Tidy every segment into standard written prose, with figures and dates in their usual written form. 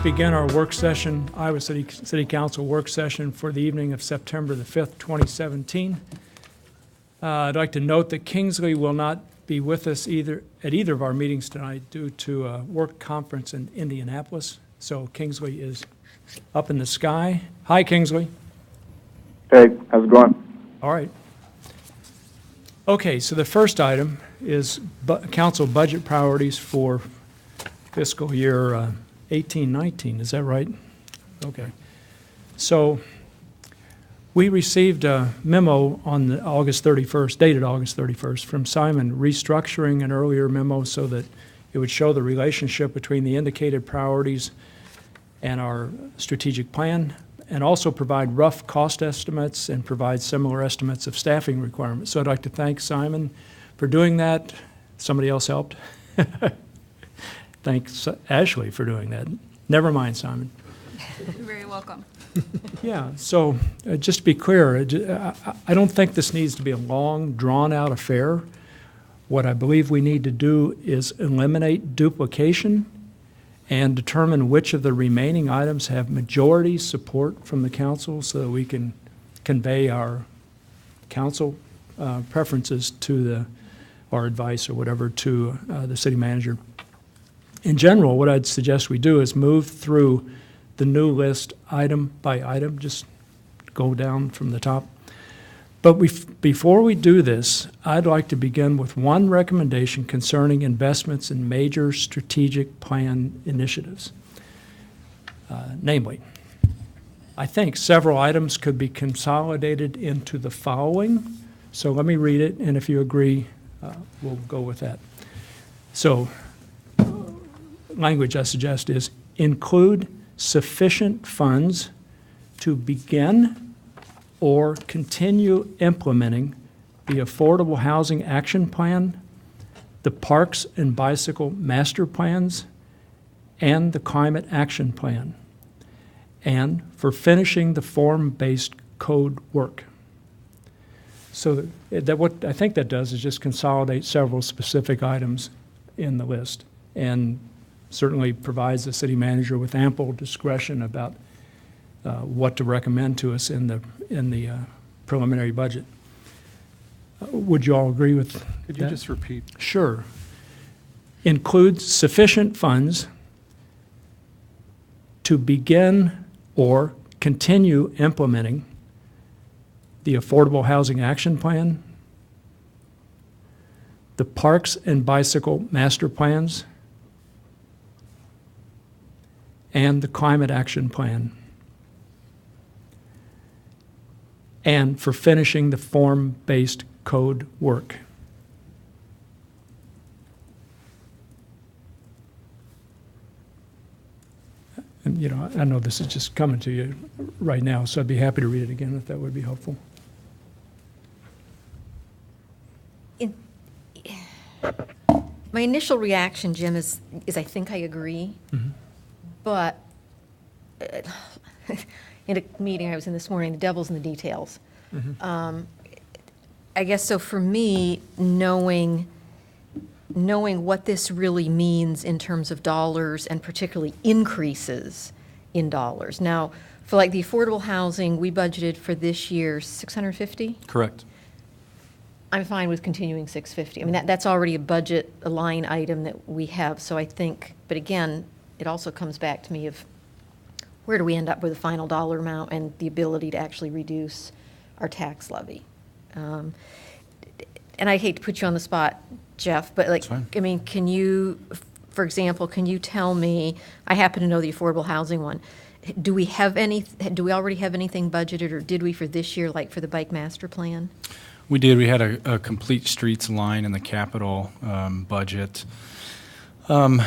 begin our work session, Iowa City Council work session for the evening of September the 5th, 2017. I'd like to note that Kingsley will not be with us at either of our meetings tonight due to a work conference in Indianapolis. So Kingsley is up in the sky. Hi, Kingsley. Hey, how's it going? All right. Okay, so the first item is council budget priorities for fiscal year 18-19. Is that right? Okay. So we received a memo on August 31st, dated August 31st, from Simon restructuring an earlier memo so that it would show the relationship between the indicated priorities and our strategic plan, and also provide rough cost estimates and provide similar estimates of staffing requirements. So I'd like to thank Simon for doing that. Somebody else helped. Thanks, Ashley, for doing that. Never mind, Simon. You're very welcome. Yeah, so just to be clear, I don't think this needs to be a long, drawn-out affair. What I believe we need to do is eliminate duplication and determine which of the remaining items have majority support from the council so that we can convey our council preferences to or advice or whatever to the city manager. In general, what I'd suggest we do is move through the new list item by item, just go down from the top. But before we do this, I'd like to begin with one recommendation concerning investments in major strategic plan initiatives. Namely, I think several items could be consolidated into the following. So let me read it, and if you agree, we'll go with that. So, language I suggest is include sufficient funds to begin or continue implementing the Affordable Housing Action Plan, the Parks and Bicycle Master Plans, and the Climate Action Plan, and for finishing the form-based code work. So that what I think that does is just consolidate several specific items in the list, and certainly provides the city manager with ample discretion about what to recommend to us in the preliminary budget. Would you all agree with that? Could you just repeat? Sure. Includes sufficient funds to begin or continue implementing the Affordable Housing Action Plan, the Parks and Bicycle Master Plans, and the Climate Action Plan, and for finishing the form-based code work. And, you know, I know this is just coming to you right now, so I'd be happy to read it again if that would be helpful. My initial reaction, Jim, is I think I agree. Mm-hmm. But in a meeting I was in this morning, the devil's in the details. Mm-hmm. I guess so for me, knowing what this really means in terms of dollars and particularly increases in dollars. Now, for like the affordable housing, we budgeted for this year 650. Correct. I'm fine with continuing 650. I mean, that's already a budget, a line item that we have. So I think, but again, it also comes back to me of where do we end up with a final dollar amount and the ability to actually reduce our tax levy. And I hate to put you on the spot, Jeff, but like, I mean, can you, for example, can you tell me, I happen to know the affordable housing one, do we already have anything budgeted, or did we for this year, like for the bike master plan? We did. We had a complete streets line in the capital budget. I'm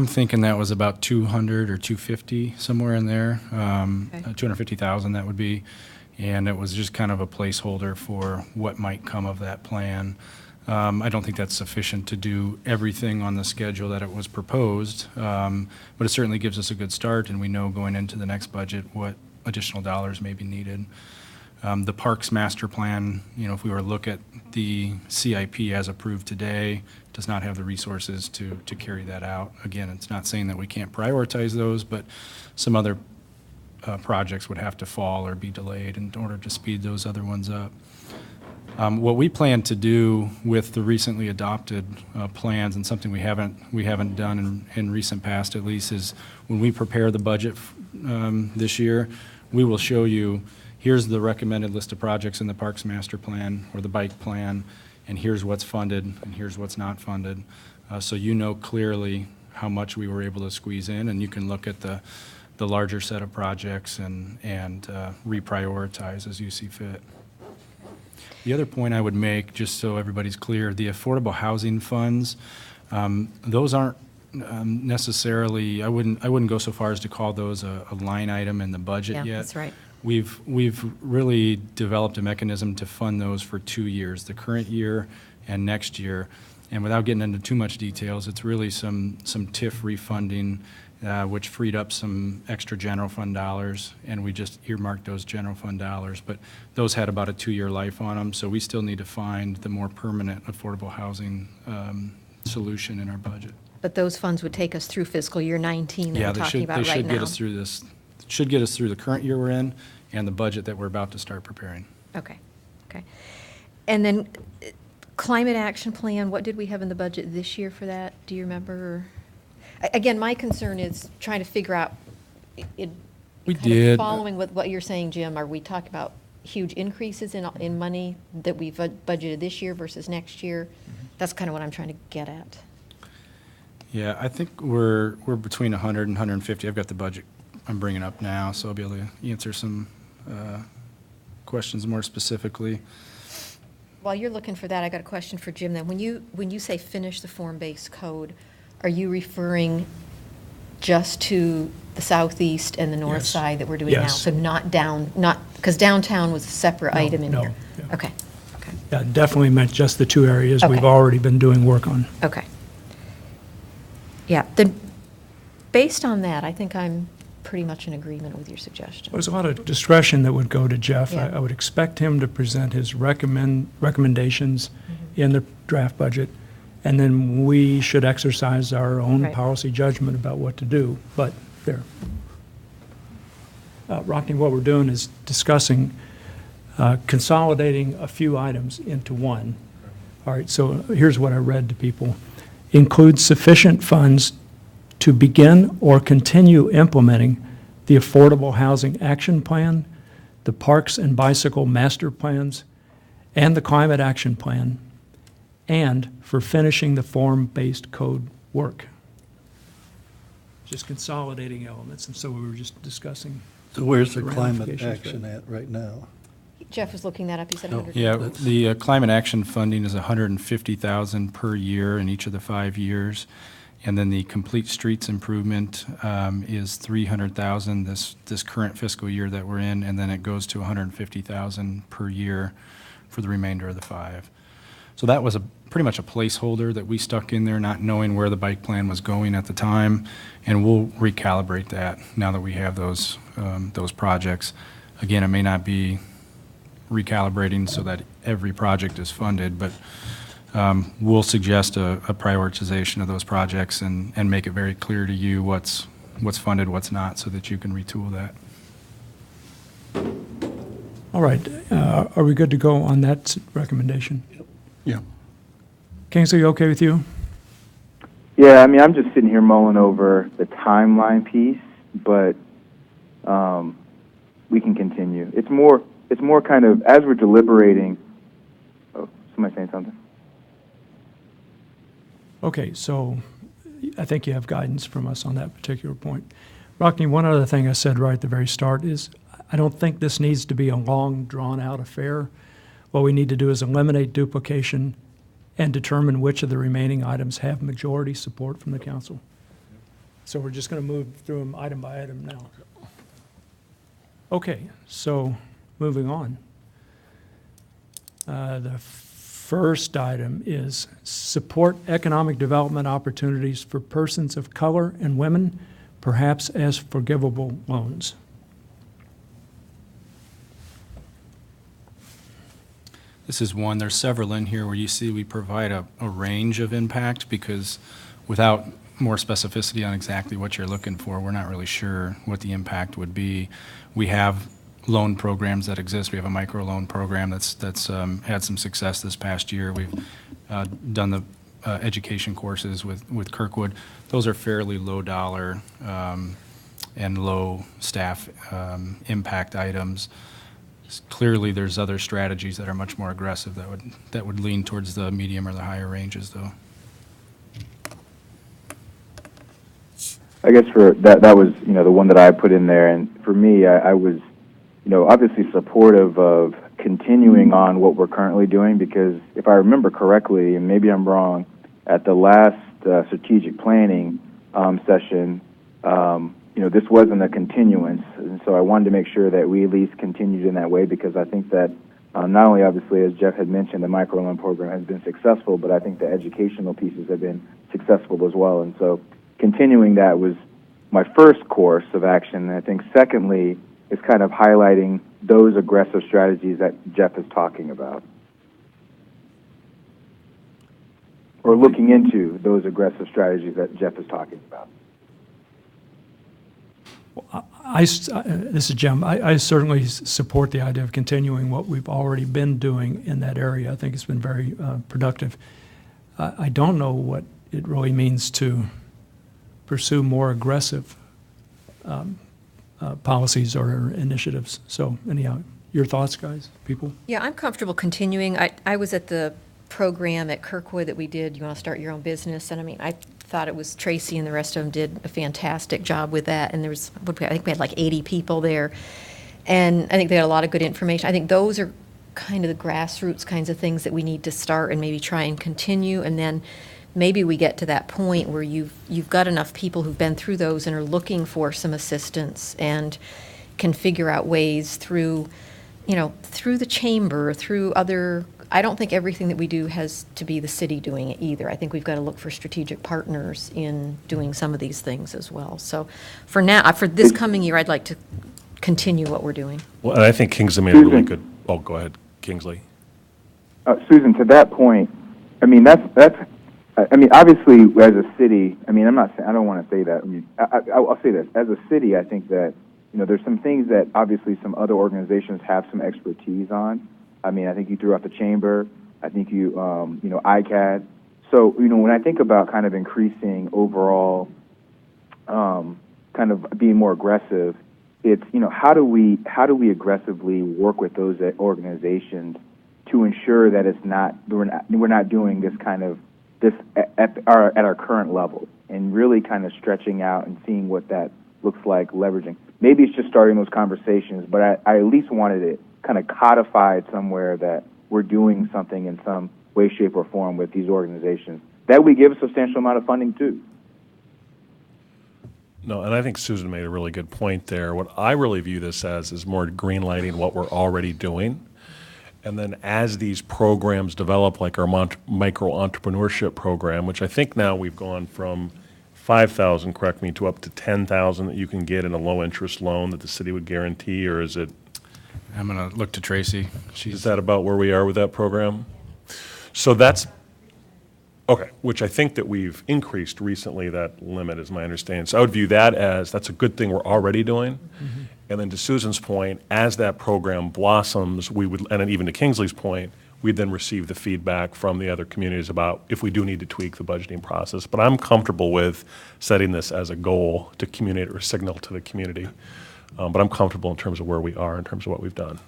thinking that was about 200 or 250, somewhere in there. Okay. 250,000 that would be. And it was just kind of a placeholder for what might come of that plan. I don't think that's sufficient to do everything on the schedule that it was proposed, but it certainly gives us a good start, and we know going into the next budget what additional dollars may be needed. The Parks Master Plan, if we were to look at the CIP as approved today, does not have the resources to carry that out. Again, it's not saying that we can't prioritize those, but some other projects would have to fall or be delayed in order to speed those other ones up. What we plan to do with the recently adopted plans, and something we haven't done in recent past at least, is when we prepare the budget this year, we will show you, here's the recommended list of projects in the Parks Master Plan or the Bike Plan, and here's what's funded and here's what's not funded. So you know clearly how much we were able to squeeze in, and you can look at the larger set of projects and reprioritize as you see fit. The other point I would make, just so everybody's clear, the affordable housing funds, those aren't necessarily, I wouldn't go so far as to call those a line item in the budget yet. Yeah, that's right. We've really developed a mechanism to fund those for 2 years, the current year and next year. And without getting into too much details, it's really some TIF refunding, which freed up some extra general fund dollars, and we just earmarked those general fund dollars. But those had about a 2-year life on them, so we still need to find the more permanent affordable housing solution in our budget. But those funds would take us through fiscal year 19 that Yeah, we're they talking should, about they right should get now. us through this, should get us through the current year we're in and the budget that we're about to start preparing. Okay, okay. And then climate action plan, what did we have in the budget this year for that? Do you remember? Again, my concern is trying to figure out, it. We kind of did. Following with what you're saying, Jim, are we talking about huge increases in money that we've budgeted this year versus next year? That's kind of what I'm trying to get at. Yeah, I think we're between 100 and 150. I've got the budget I'm bringing up now, so I'll be able to answer some questions more specifically. While you're looking for that, I got a question for Jim then. When you say finish the form-based code, are you referring just to the southeast and the north Yes. side that we're doing now? Yes. So not because downtown was a separate No, item in no, here? yeah. Okay, okay, Yeah, definitely meant just the 2 areas we've Okay. already been doing work on. okay. Yeah, then, based on that, I think I'm pretty much in agreement with your suggestion. There's a lot of discretion that would go to Jeff. Yeah. I would expect him to present his recommendations Mm-hmm. in the draft budget, and then we should exercise our own Right. policy judgment about what to do, but there. Rockne, what we're doing is discussing consolidating a few items into one. All right, so here's what I read to people. Include sufficient funds to begin or continue implementing the Affordable Housing Action Plan, the Parks and Bicycle Master Plans, and the Climate Action Plan, and for finishing the form-based code work. Just consolidating elements, and so we were just discussing. So where's the The climate ramifications, action at right now? Jeff was looking that up, he said No. 100. Yeah, That's- the climate action funding is 150,000 per year in each of the 5 years. And then the complete streets improvement is 300,000 this current fiscal year that we're in, and then it goes to 150,000 per year for the remainder of the 5. So that was pretty much a placeholder that we stuck in there, not knowing where the bike plan was going at the time, and we'll recalibrate that now that we have those projects. Again, it may not be recalibrating so that every project is funded, but we'll suggest a prioritization of those projects and make it very clear to you what's funded, what's not, so that you can retool that. All right, are we good to go on that recommendation? Yeah. Kingsley, okay with you? Yeah, I mean, I'm just sitting here mulling over the timeline piece, but we can continue. It's more kind of, as we're deliberating, oh, somebody saying something? Okay, so I think you have guidance from us on that particular point. Rockne, one other thing I said right at the very start is I don't think this needs to be a long, drawn-out affair. What we need to do is eliminate duplication and determine which of the remaining items have majority support from the council. So we're just going to move through them item by item now. Okay, so moving on. The first item is support economic development opportunities for persons of color and women, perhaps as forgivable loans. This is one, there's several in here where you see we provide a range of impact, because without more specificity on exactly what you're looking for, we're not really sure what the impact would be. We have loan programs that exist. We have a micro-loan program that's had some success this past year. We've done the education courses with Kirkwood. Those are fairly low dollar and low staff impact items. Clearly, there's other strategies that are much more aggressive that would lean towards the medium or the higher ranges, though. I guess for that was, the one that I put in there, and for me, I was, obviously supportive of continuing on what we're currently doing, because if I remember correctly, and maybe I'm wrong, at the last strategic planning session, this wasn't a continuance, and so I wanted to make sure that we at least continued in that way, because I think that not only, obviously, as Jeff had mentioned, the microloan program has been successful, but I think the educational pieces have been successful as well, and so continuing that was my first course of action. And I think secondly is kind of highlighting those aggressive strategies that Jeff is talking about, or looking into those aggressive strategies that Jeff is talking about. This is Jim. I certainly support the idea of continuing what we've already been doing in that area. I think it's been very productive. I don't know what it really means to pursue more aggressive policies or initiatives. So anyhow, your thoughts, guys, people? Yeah, I'm comfortable continuing. I was at the program at Kirkwood that we did, You Want to Start Your Own Business, and I thought it was Tracy and the rest of them did a fantastic job with that, and there was, I think we had like 80 people there, and I think they had a lot of good information. I think those are kind of the grassroots kinds of things that we need to start and maybe try and continue, and then maybe we get to that point where you've got enough people who've been through those and are looking for some assistance and can figure out ways through the chamber, through other. I don't think everything that we do has to be the city doing it either. I think we've got to look for strategic partners in doing some of these things as well. So for now, for this coming year, I'd like to continue what we're doing. Well, and I think Kingsley made a really good, oh, go ahead, Kingsley. Susan, to that point, obviously, as a city, I don't want to say that. I'll say this. As a city, I think that, there's some things that obviously some other organizations have some expertise on. I think you threw out the chamber. I think you, ICAD. So, when I think about kind of increasing overall, kind of being more aggressive, it's, how do we aggressively work with those organizations to ensure that we're not doing this kind of this at our current level, and really kind of stretching out and seeing what that looks like, leveraging. Maybe it's just starting those conversations, but I at least wanted it kind of codified somewhere that we're doing something in some way, shape, or form with these organizations that we give a substantial amount of funding to. No, and I think Susan made a really good point there. What I really view this as is more greenlighting what we're already doing. And then as these programs develop, like our micro-entrepreneurship program, which I think now we've gone from 5,000, correct me, to up to 10,000 that you can get in a low-interest loan that the city would guarantee, or is it? I'm going to look to Tracy. Is that about where we are with that program? So that's, okay, which I think that we've increased recently, that limit is my understanding. So I would view that as, that's a good thing we're already doing. Mm-hmm. And then to Susan's point, as that program blossoms, we would, and then even to Kingsley's point, we'd then receive the feedback from the other communities about if we do need to tweak the budgeting process. But I'm comfortable with setting this as a goal to communicate or signal to the community. But I'm comfortable in terms of where we are, in terms of what we've done.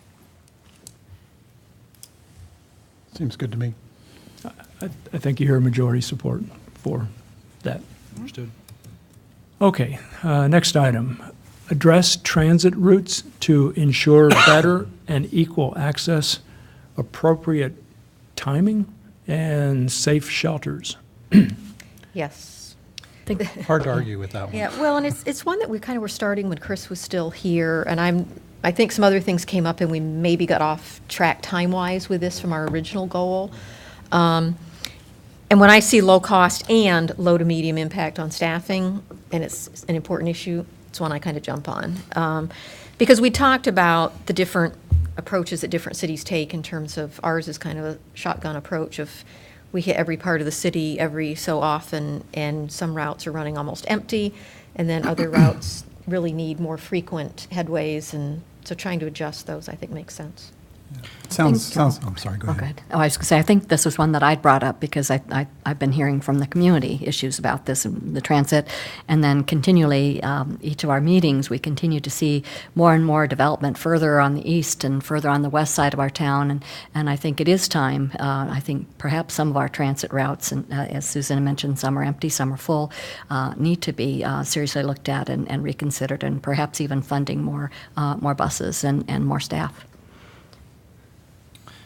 Seems good to me. I think you hear majority support for that. Understood. Okay, next item. Address transit routes to ensure better and equal access, appropriate timing, and safe shelters. Yes. Hard to argue with that one. Yeah, well, and it's one that we kind of were starting when Chris was still here, and I think some other things came up and we maybe got off track time-wise with this from our original goal. And when I see low cost and low to medium impact on staffing, and it's an important issue, it's one I kind of jump on. Because we talked about the different approaches that different cities take in terms of, ours is kind of a shotgun approach of, we hit every part of the city every so often, and some routes are running almost empty, and then other routes really need more frequent headways, and so trying to adjust those, I think, makes sense. Sounds, I'm sorry, go Oh, ahead. go ahead. Oh, I was going to say, I think this was one that I'd brought up because I've been hearing from the community issues about this and the transit. And then continually, each of our meetings, we continue to see more and more development further on the east and further on the west side of our town. And I think it is time. I think perhaps some of our transit routes, and as Susan mentioned, some are empty, some are full, need to be seriously looked at and reconsidered, and perhaps even funding more buses and more staff.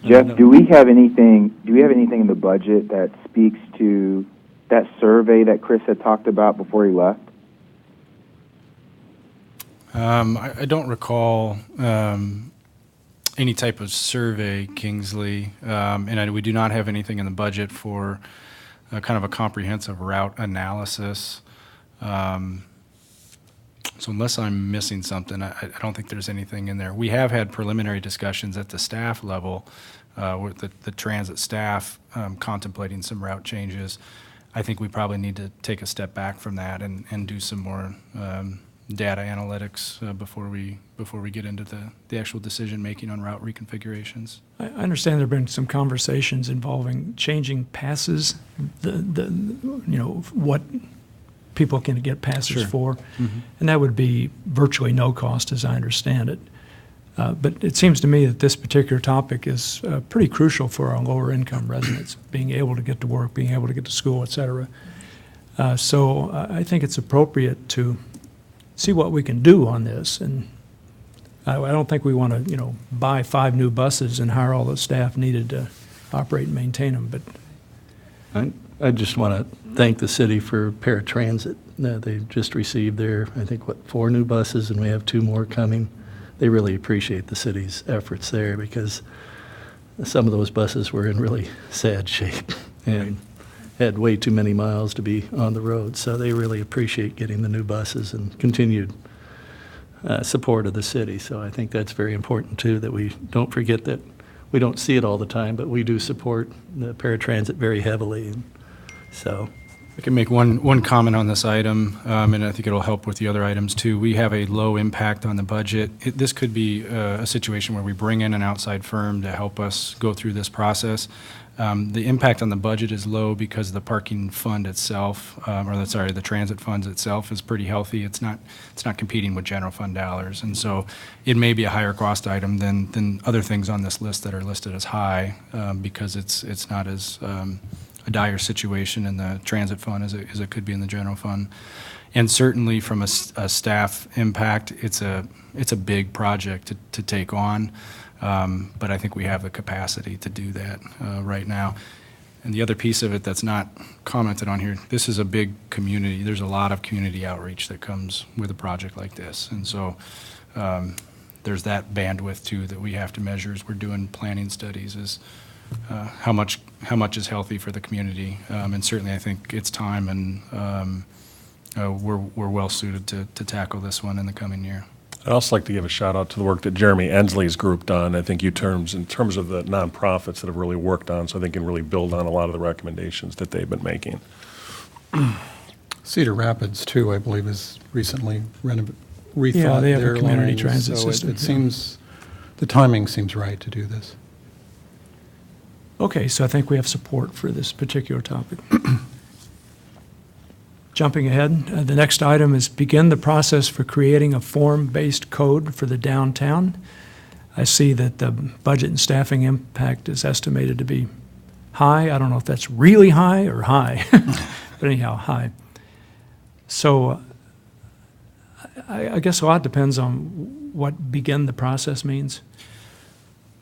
Jeff, do we have anything in the budget that speaks to that survey that Chris had talked about before he left? I don't recall any type of survey, Kingsley, and we do not have anything in the budget for kind of a comprehensive route analysis. So unless I'm missing something, I don't think there's anything in there. We have had preliminary discussions at the staff level with the transit staff contemplating some route changes. I think we probably need to take a step back from that and do some more data analytics before we get into the actual decision-making on route reconfigurations. I understand there have been some conversations involving changing passes, what people can get passes Sure. for, and that would be virtually no cost, as I understand it. But it seems to me that this particular topic is pretty crucial for our lower-income residents, being able to get to work, being able to get to school, et cetera. So I think it's appropriate to see what we can do on this, and I don't think we want to, buy 5 new buses and hire all the staff needed to operate and maintain them, but I just want to thank the city for paratransit. They've just received their, I think, 4 new buses, and we have 2 more coming. They really appreciate the city's efforts there because some of those buses were in really sad shape and had way too many miles to be on the road. So they really appreciate getting the new buses and continued support of the city. So I think that's very important, too, that we don't forget that we don't see it all the time, but we do support the paratransit very heavily. And so I can make one comment on this item, and I think it'll help with the other items too. We have a low impact on the budget. This could be a situation where we bring in an outside firm to help us go through this process. The impact on the budget is low because the parking fund itself, the transit funds itself is pretty healthy. It's not competing with general fund dollars, and so it may be a higher cost item than other things on this list that are listed as high because it's not as a dire situation in the transit fund as it could be in the general fund. And certainly from a staff impact, it's a big project to take on, but I think we have the capacity to do that right now. And the other piece of it that's not commented on here, this is a big community. There's a lot of community outreach that comes with a project like this. And so there's that bandwidth too that we have to measure as we're doing planning studies is how much is healthy for the community, and certainly I think it's time, and we're well suited to tackle this one in the coming year. I'd also like to give a shout out to the work that Jeremy Ensley's group done. I think in terms of the nonprofits that have really worked on, so they can really build on a lot of the recommendations that they've been making. Cedar Rapids, too, I believe, has recently rethought Yeah, they have a their community lines, transit so system, it yeah. seems, the timing seems right to do this. okay, so I think we have support for this particular topic. Jumping ahead, the next item is begin the process for creating a form-based code for the downtown. I see that the budget and staffing impact is estimated to be high. I don't know if that's really high or high, but anyhow, high. So I guess a lot depends on what begin the process means.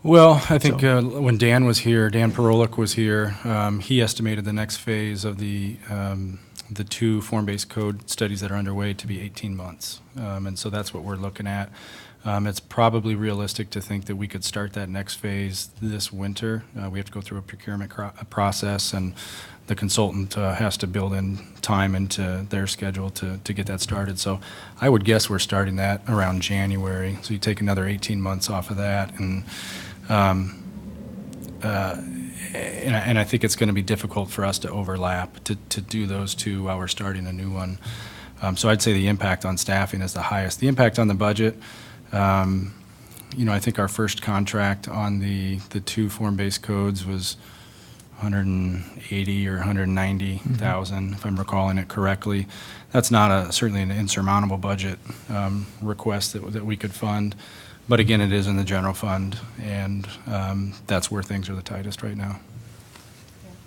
Well, I think when Dan was here, Dan Perolic was here, he estimated the next phase of the 2 form-based code studies that are underway to be 18 months. And so that's what we're looking at. It's probably realistic to think that we could start that next phase this winter. We have to go through a procurement process, and the consultant has to build in time into their schedule to get that started. So I would guess we're starting that around January. So you take another 18 months off of that, and I think it's going to be difficult for us to overlap to do those two while we're starting a new one. So I'd say the impact on staffing is the highest. The impact on the budget, I think our first contract on the two form-based codes was 180 or 190,000, if I'm recalling it correctly. That's not certainly an insurmountable budget request that we could fund. But again, it is in the general fund, and that's where things are the tightest right now.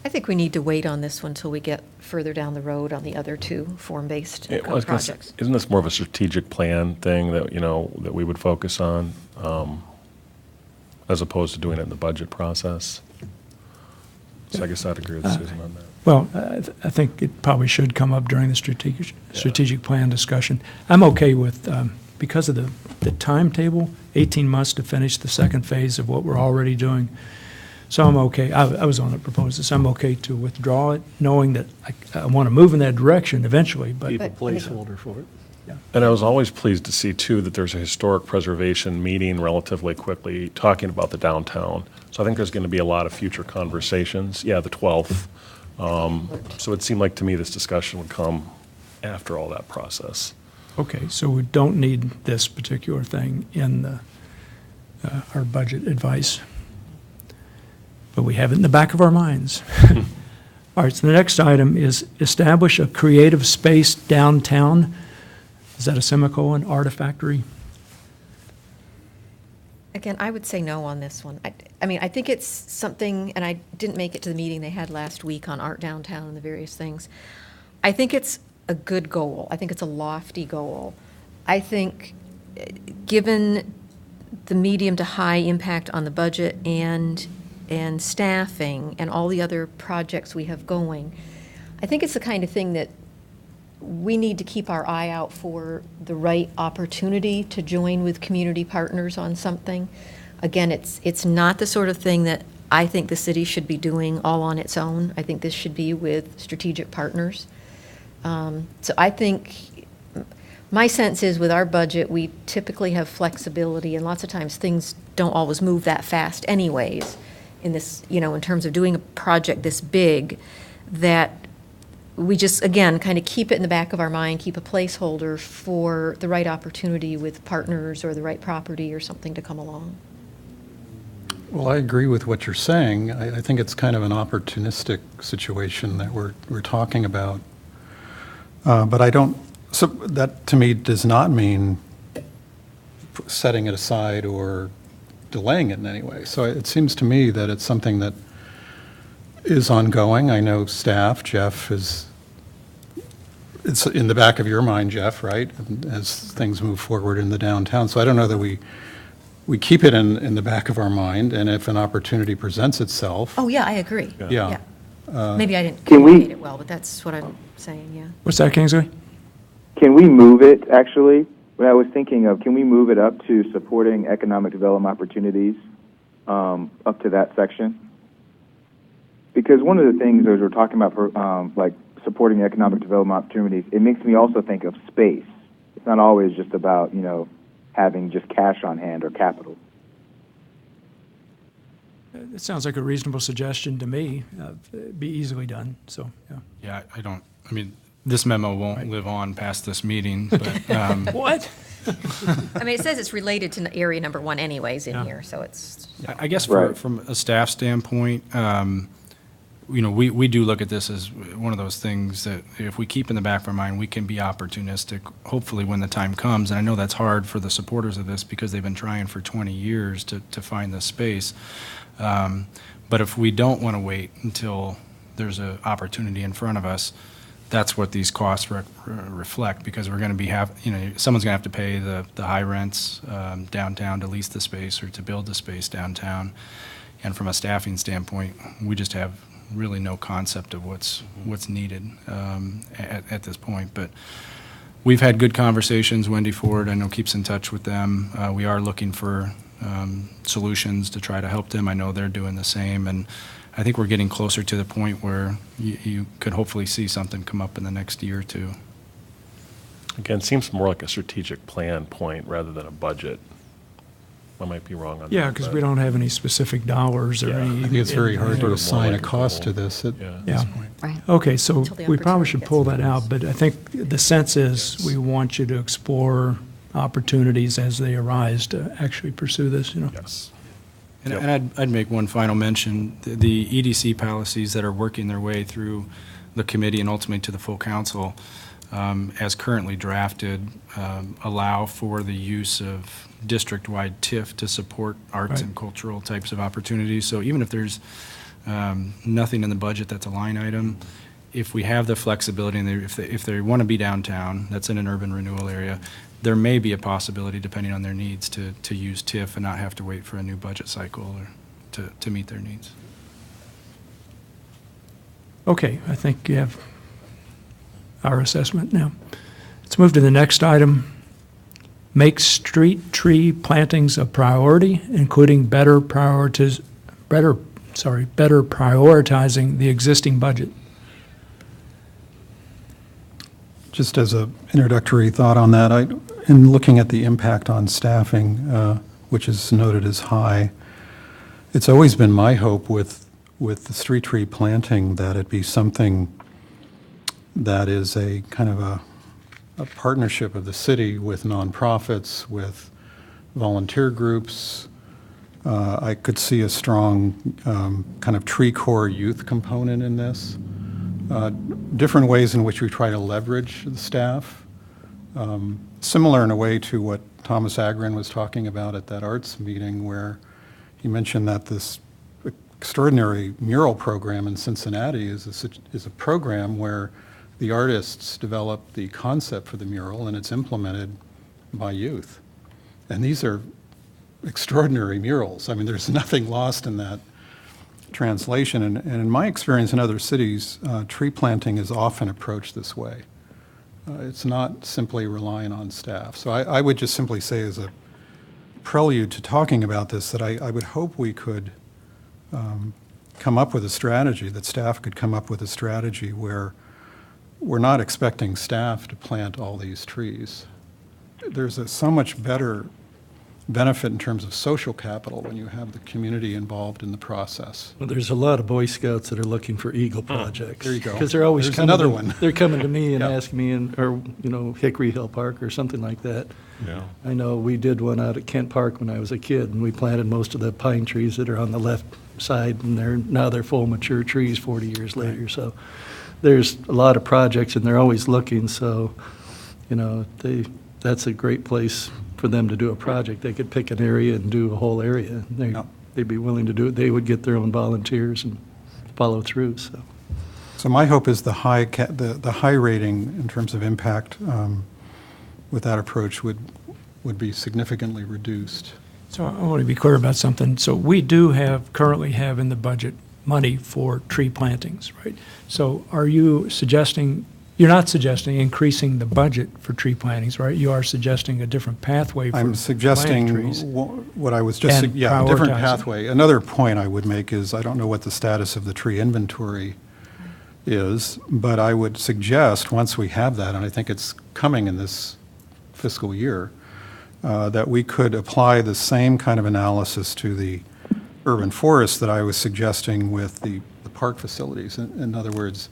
I think we need to wait on this one until we get further down the road on the other two form-based I was gonna say, projects. isn't this more of a strategic plan thing that, that we would focus on, as opposed to doing it in the budget process? So I guess I'd agree with Susan on that. Well, I think it probably should come up during the strategic plan discussion. I'm okay with, because of the timetable, 18 months to finish the second phase of what we're already doing. So I'm okay. I was on the proposal, so I'm okay to withdraw it, knowing that I want to move in that direction eventually, but Keep a But- placeholder for it. And I was always pleased to see, too, that there's a historic preservation meeting relatively quickly talking about the downtown. So I think there's going to be a lot of future conversations. Yeah, the 12th. So it seemed like to me this discussion would come after all that process. okay, so we don't need this particular thing in our budget advice. But we have it in the back of our minds. All right, so the next item is establish a creative space downtown. Is that a semicolon, artifactory? Again, I would say no on this one. I mean, I think it's something, and I didn't make it to the meeting they had last week on art downtown and the various things. I think it's a good goal. I think it's a lofty goal. I think, given the medium to high impact on the budget and staffing and all the other projects we have going, I think it's the kind of thing that we need to keep our eye out for the right opportunity to join with community partners on something. Again, it's not the sort of thing that I think the city should be doing all on its own. I think this should be with strategic partners. So I think, my sense is with our budget, we typically have flexibility, and lots of times things don't always move that fast anyways in this, in terms of doing a project this big, that we just, again, kind of keep it in the back of our mind, keep a placeholder for the right opportunity with partners or the right property or something to come along. Well, I agree with what you're saying. I think it's kind of an opportunistic situation that we're talking about. But I don't, so that to me does not mean setting it aside or delaying it in any way. So it seems to me that it's something that is ongoing. I know staff, Jeff, it's in the back of your mind, Jeff, right? As things move forward in the downtown. So I don't know that we keep it in the back of our mind, and if an opportunity presents itself. Oh, yeah, I agree. Yeah. Maybe I didn't Can we- communicate it well, but that's what I'm saying, yeah. What's that, Kingsley? Can we move it, actually? What I was thinking of, can we move it up to supporting economic development opportunities, up to that section? Because one of the things as we're talking about, like supporting economic development opportunities, it makes me also think of space. It's not always just about, having just cash on hand or capital. It sounds like a reasonable suggestion to me. It'd be easily done, so, yeah. Yeah, this memo won't live on past this meeting, but What? I mean, it says it's related to area number 1 anyways in Yeah. here, so it's, I guess Right. from a staff standpoint, we do look at this as one of those things that if we keep in the back of our mind, we can be opportunistic, hopefully when the time comes. And I know that's hard for the supporters of this because they've been trying for 20 years to find this space. But if we don't want to wait until there's an opportunity in front of us, that's what these costs reflect, because we're going to someone's going to have to pay the high rents downtown to lease the space or to build the space downtown. And from a staffing standpoint, we just have really no concept of what's needed at this point. But we've had good conversations. Wendy Ford, I know, keeps in touch with them. We are looking for solutions to try to help them. I know they're doing the same, and I think we're getting closer to the point where you could hopefully see something come up in the next year or two. Again, seems more like a strategic plan point rather than a budget. I might be wrong on that. Yeah, because we but- don't have any specific dollars or Yeah. any. I think it's very hard Sort to of more assign like a a cost to goal. this at Yeah. this Yeah. point. Right. Okay, so Until the we probably opportunity should gets pull that announced. out, but I think the sense is we want you to explore opportunities as they arise to actually pursue this, you know? Yes. And Yep. and I'd make one final mention. The EDC policies that are working their way through the committee and ultimately to the full council, as currently drafted, allow for the use of district-wide TIF to support arts Right. and cultural types of opportunities. So even if there's nothing in the budget that's a line item, if we have the flexibility and if they want to be downtown, that's in an urban renewal area, there may be a possibility, depending on their needs, to use TIF and not have to wait for a new budget cycle or to meet their needs. Okay, I think you have our assessment now. Let's move to the next item. Make street tree plantings a priority, including better prioritizing the existing budget. Just as an introductory thought on that, in looking at the impact on staffing, which is noted as high, it's always been my hope with the street tree planting that it be something that is a kind of a partnership of the city with nonprofits, with volunteer groups. I could see a strong kind of Tree Corps youth component in this. Different ways in which we try to leverage the staff. Similar in a way to what Thomas Agrin was talking about at that arts meeting, where he mentioned that this extraordinary mural program in Cincinnati is a program where the artists develop the concept for the mural and it's implemented by youth. And these are extraordinary murals. I mean, there's nothing lost in that translation. And in my experience in other cities, tree planting is often approached this way. It's not simply relying on staff. So I would just simply say as a prelude to talking about this that I would hope we could come up with a strategy, that staff could come up with a strategy where we're not expecting staff to plant all these trees. There's so much better benefit in terms of social capital when you have the community involved in the process. Well, there's a lot of Boy Scouts that are looking for Eagle projects. There you go. Because they're always There's coming. another one. They're coming to me and Yeah. asking me, or, Hickory Hill Park or something like that. Yeah. I know we did one out at Kent Park when I was a kid, and we planted most of the pine trees that are on the left side, and now they're full mature trees 40 years later. So there's a lot of projects, and they're always looking, so, that's a great place for them to do a project. They could pick an area and do a whole area. Yep. They'd be willing to do it. They would get their own volunteers and follow through, so. So my hope is the high rating in terms of impact with that approach would be significantly reduced. So I want to be clear about something. So we do currently have in the budget money for tree plantings, right? So are you suggesting, you're not suggesting increasing the budget for tree plantings, right? You are suggesting a different pathway for I'm planting suggesting trees. what I was just, And a different prioritizing. pathway. Another point I would make is, I don't know what the status of the tree inventory is, but I would suggest, once we have that, and I think it's coming in this fiscal year, that we could apply the same kind of analysis to the urban forest that I was suggesting with the park facilities. In other words,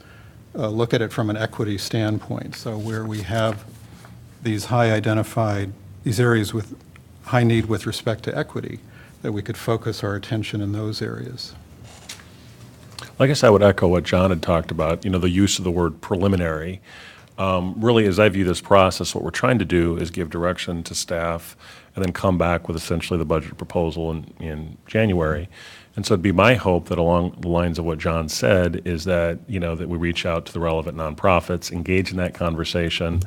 look at it from an equity standpoint. So where we have these these areas with high need with respect to equity, that we could focus our attention in those areas. I guess I would echo what John had talked about, the use of the word preliminary. Really, as I view this process, what we're trying to do is give direction to staff and then come back with essentially the budget proposal in January. And so it'd be my hope that along the lines of what John said is that, that we reach out to the relevant nonprofits, engage in that conversation,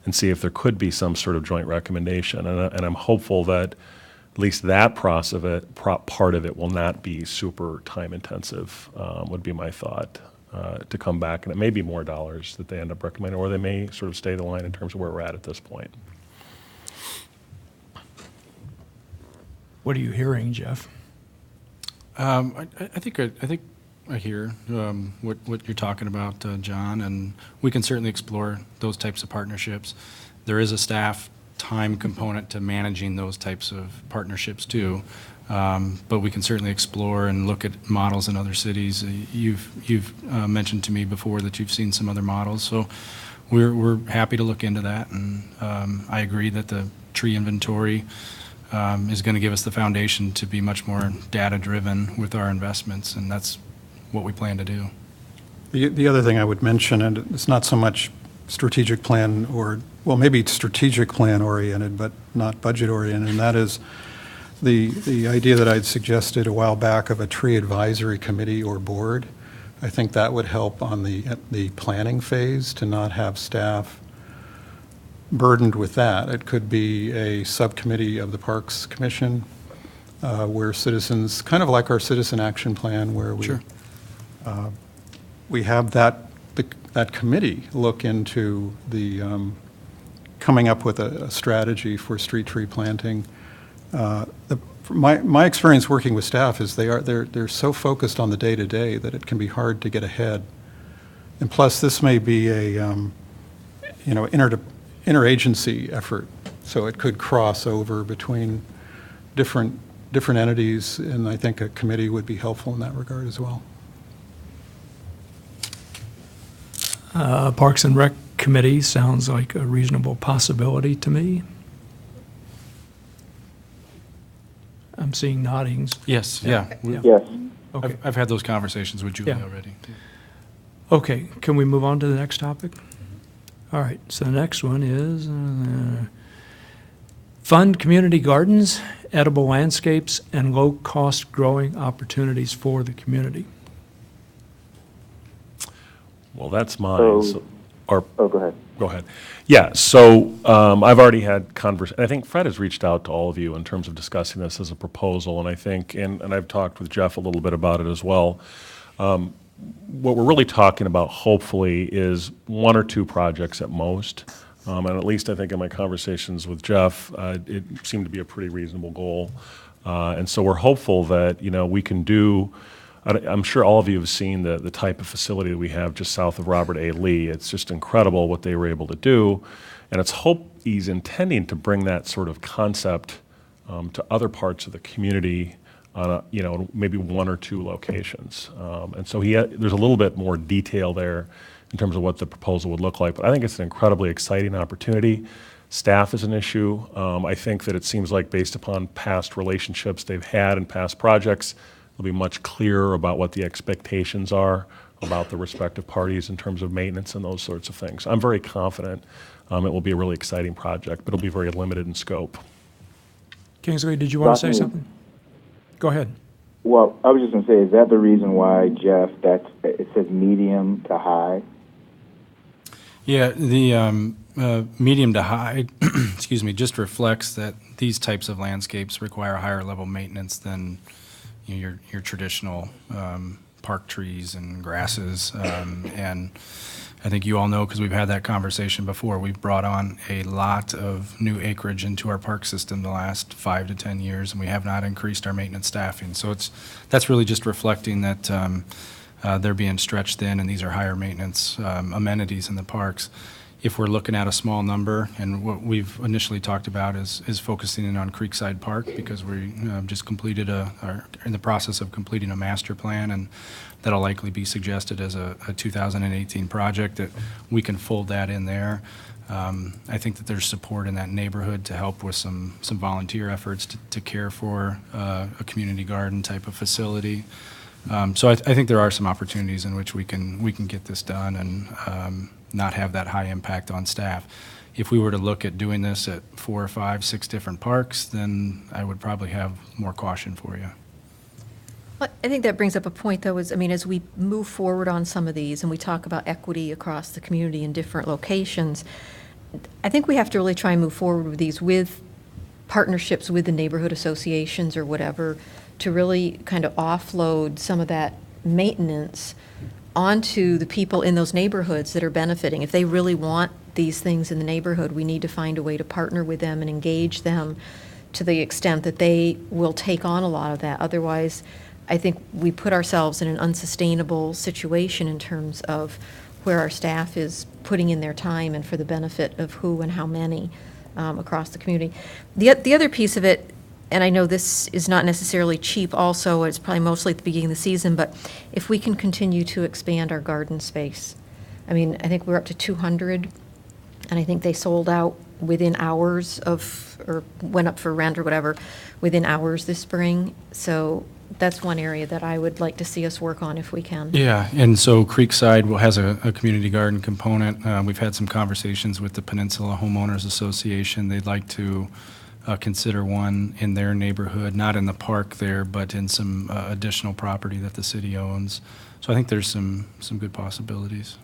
and see if there could be some sort of joint recommendation. And I'm hopeful that at least that part of it will not be super time intensive, would be my thought. to come back, and it may be more dollars that they end up recommending, or they may sort of stay the line in terms of where we're at this point. What are you hearing, Jeff? I think I hear what you're talking about, John, and we can certainly explore those types of partnerships. There is a staff time component to managing those types of partnerships too, but we can certainly explore and look at models in other cities. You've mentioned to me before that you've seen some other models, so we're happy to look into that. And I agree that the tree inventory is going to give us the foundation to be much more data-driven with our investments, and that's what we plan to do. The other thing I would mention, and it's not so much strategic plan or, well, maybe strategic plan oriented, but not budget oriented, and that is the idea that I'd suggested a while back of a tree advisory committee or board. I think that would help on the planning phase to not have staff burdened with that. It could be a subcommittee of the Parks Commission where citizens, kind of like our citizen action plan, where we Sure. We have that committee look into the coming up with a strategy for street tree planting. My experience working with staff is they're so focused on the day-to-day that it can be hard to get ahead. And plus, this may be a interagency effort, so it could cross over between different entities, and I think a committee would be helpful in that regard as well. Parks and Rec Committee sounds like a reasonable possibility to me. I'm seeing noddings. Yes, yeah. Yes. Okay. I've had those conversations with Julie Yeah. already. Okay, can we move on to the next topic? All right, so the next one is fund community gardens, edible landscapes, and low-cost growing opportunities for the community. Well, that's mine. So- Or, Oh, go ahead. go ahead. Yeah, so I've already had I think Fred has reached out to all of you in terms of discussing this as a proposal, and I think, and I've talked with Jeff a little bit about it as well. What we're really talking about, hopefully, is one or two projects at most. And at least I think in my conversations with Jeff, it seemed to be a pretty reasonable goal. And so we're hopeful that, we can do, I'm sure all of you have seen the type of facility that we have just south of Robert A. Lee. It's just incredible what they were able to do. And it's he's intending to bring that sort of concept to other parts of the community on maybe one or two locations. And so there's a little bit more detail there in terms of what the proposal would look like. But I think it's an incredibly exciting opportunity. Staff is an issue. I think that it seems like based upon past relationships they've had and past projects, they'll be much clearer about what the expectations are about the respective parties in terms of maintenance and those sorts of things. I'm very confident it will be a really exciting project, but it'll be very limited in scope. Kingsley, did you want to say Rodney? something? Go ahead. Well, I was just going to say, is that the reason why, Jeff, it says medium to high? Yeah, the medium to high, excuse me, just reflects that these types of landscapes require higher level maintenance than your traditional park trees and grasses. And I think you all know, because we've had that conversation before, we've brought on a lot of new acreage into our park system the last 5 to 10 years, and we have not increased our maintenance staffing. So that's really just reflecting that they're being stretched thin, and these are higher maintenance amenities in the parks. If we're looking at a small number, and what we've initially talked about is focusing in on Creekside Park, because we just completed are in the process of completing a master plan, and that'll likely be suggested as a 2018 project, that we can fold that in there. I think that there's support in that neighborhood to help with some volunteer efforts to care for a community garden type of facility. So I think there are some opportunities in which we can get this done and not have that high impact on staff. If we were to look at doing this at 4 or 5, 6 different parks, then I would probably have more caution for you. Well, I think that brings up a point, though, as we move forward on some of these and we talk about equity across the community in different locations, I think we have to really try and move forward with these with partnerships with the neighborhood associations or whatever, to really kind of offload some of that maintenance onto the people in those neighborhoods that are benefiting. If they really want these things in the neighborhood, we need to find a way to partner with them and engage them to the extent that they will take on a lot of that. Otherwise, I think we put ourselves in an unsustainable situation in terms of where our staff is putting in their time and for the benefit of who and how many across the community. The other piece of it, and I know this is not necessarily cheap also, it's probably mostly at the beginning of the season, but if we can continue to expand our garden space. I mean, I think we're up to 200, and I think they sold out within hours of, or went up for rent or whatever, within hours this spring. So that's one area that I would like to see us work on if we can. Yeah, and so Creekside has a community garden component. We've had some conversations with the Peninsula Homeowners Association. They'd like to consider one in their neighborhood, not in the park there, but in some additional property that the city owns. So I think there's some good possibilities.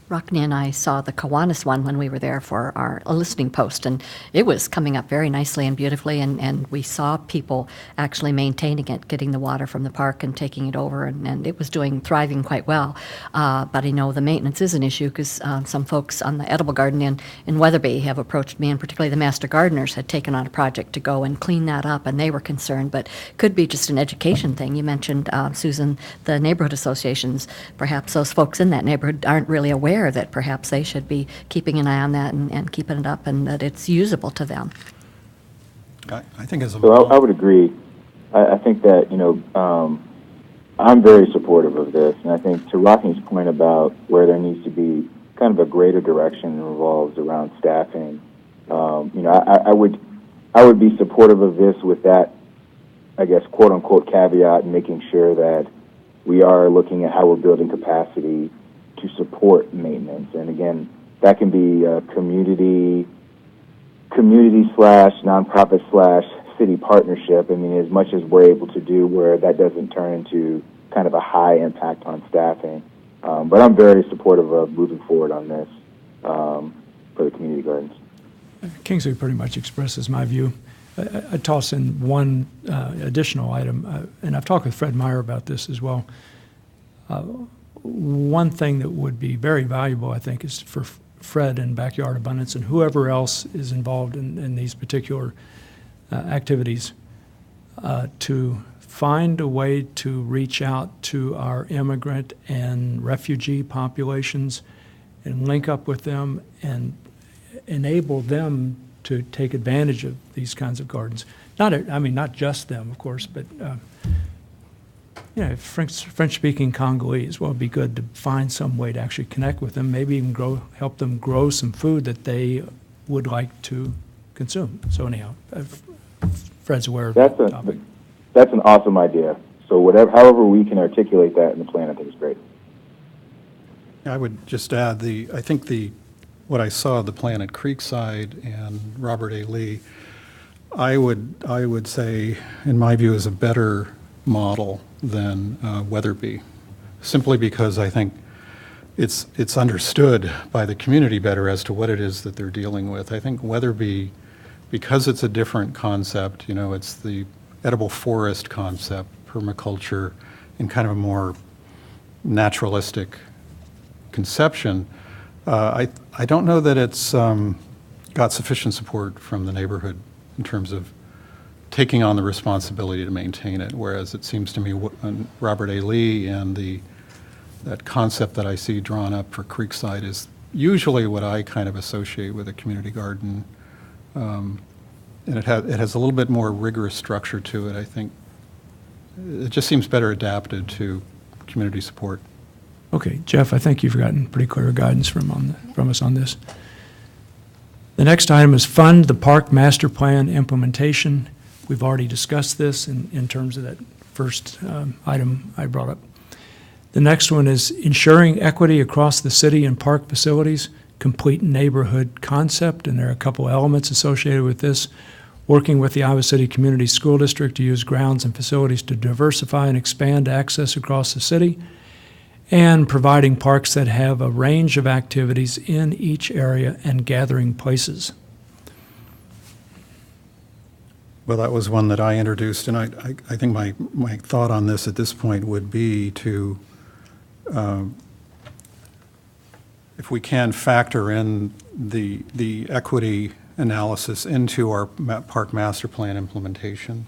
Rockne and I saw the Kiwanis one when we were there for our listening post, and it was coming up very nicely and beautifully, and we saw people actually maintaining it, getting the water from the park and taking it over, and it was thriving quite well. But I know the maintenance is an issue because some folks on the edible garden in Weatherby have approached me, and particularly the master gardeners had taken on a project to go and clean that up, and they were concerned, but could be just an education thing. You mentioned, Susan, the neighborhood associations. Perhaps those folks in that neighborhood aren't really aware that perhaps they should be keeping an eye on that and keeping it up and that it's usable to them. I think as a So I would agree. I think that, I'm very supportive of this, and I think to Rocky's point about where there needs to be kind of a greater direction that revolves around staffing, I would be supportive of this with that, I guess, quote unquote caveat, and making sure that we are looking at how we're building capacity to support maintenance. And again, that can be a community / nonprofit / city partnership. I mean, as much as we're able to do where that doesn't turn into kind of a high impact on staffing. But I'm very supportive of moving forward on this for the community gardens. Kingsley pretty much expresses my view. I toss in one additional item, and I've talked with Fred Meyer about this as well. One thing that would be very valuable, I think, is for Fred and Backyard Abundance and whoever else is involved in these particular activities to find a way to reach out to our immigrant and refugee populations and link up with them and enable them to take advantage of these kinds of gardens. Not just them, of course, but French-speaking Congolese. Well, it'd be good to find some way to actually connect with them, maybe even help them grow some food that they would like to consume. So anyhow, Fred's aware of that topic. That's an awesome idea. So however we can articulate that in the plan, I think is great. I would just add I think what I saw the plan at Creekside and Robert A. Lee, I would say, in my view, is a better model than Weatherby, simply because I think it's understood by the community better as to what it is that they're dealing with. I think Weatherby, because it's a different concept, it's the edible forest concept, permaculture, in kind of a more naturalistic conception. I don't know that it's got sufficient support from the neighborhood in terms of taking on the responsibility to maintain it, whereas it seems to me Robert A. Lee and that concept that I see drawn up for Creekside is usually what I kind of associate with a community garden. And it has a little bit more rigorous structure to it, I think. It just seems better adapted to community support. Okay, Jeff, I think you've gotten pretty clear guidance from us on this. The next item is fund the park master plan implementation. We've already discussed this in terms of that first item I brought up. The next one is ensuring equity across the city and park facilities, complete neighborhood concept, and there are a couple elements associated with this. Working with the Iowa City Community School District to use grounds and facilities to diversify and expand access across the city, and providing parks that have a range of activities in each area and gathering places. Well, that was one that I introduced, and I think my thought on this at this point would be to if we can factor in the equity analysis into our park master plan implementation,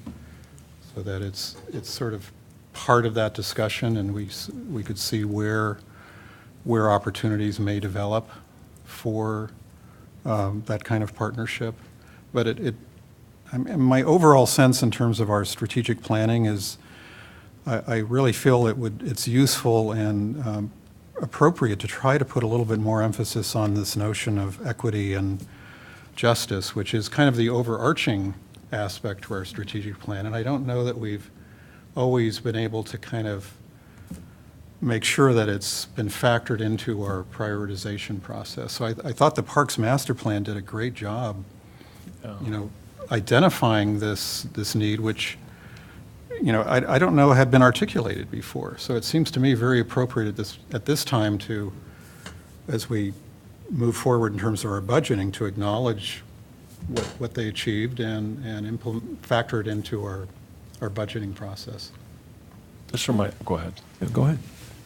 so that it's sort of part of that discussion, and we could see where opportunities may develop for that kind of partnership. But my overall sense in terms of our strategic planning is I really feel it's useful and appropriate to try to put a little bit more emphasis on this notion of equity and justice, which is kind of the overarching aspect to our strategic plan. And I don't know that we've always been able to kind of make sure that it's been factored into our prioritization process. So I thought the Parks Master Plan did a great job, identifying this need, which, I don't know had been articulated before. So it seems to me very appropriate at this time to, as we move forward in terms of our budgeting, to acknowledge what they achieved and factor it into our budgeting process. Go ahead. Yeah, go ahead.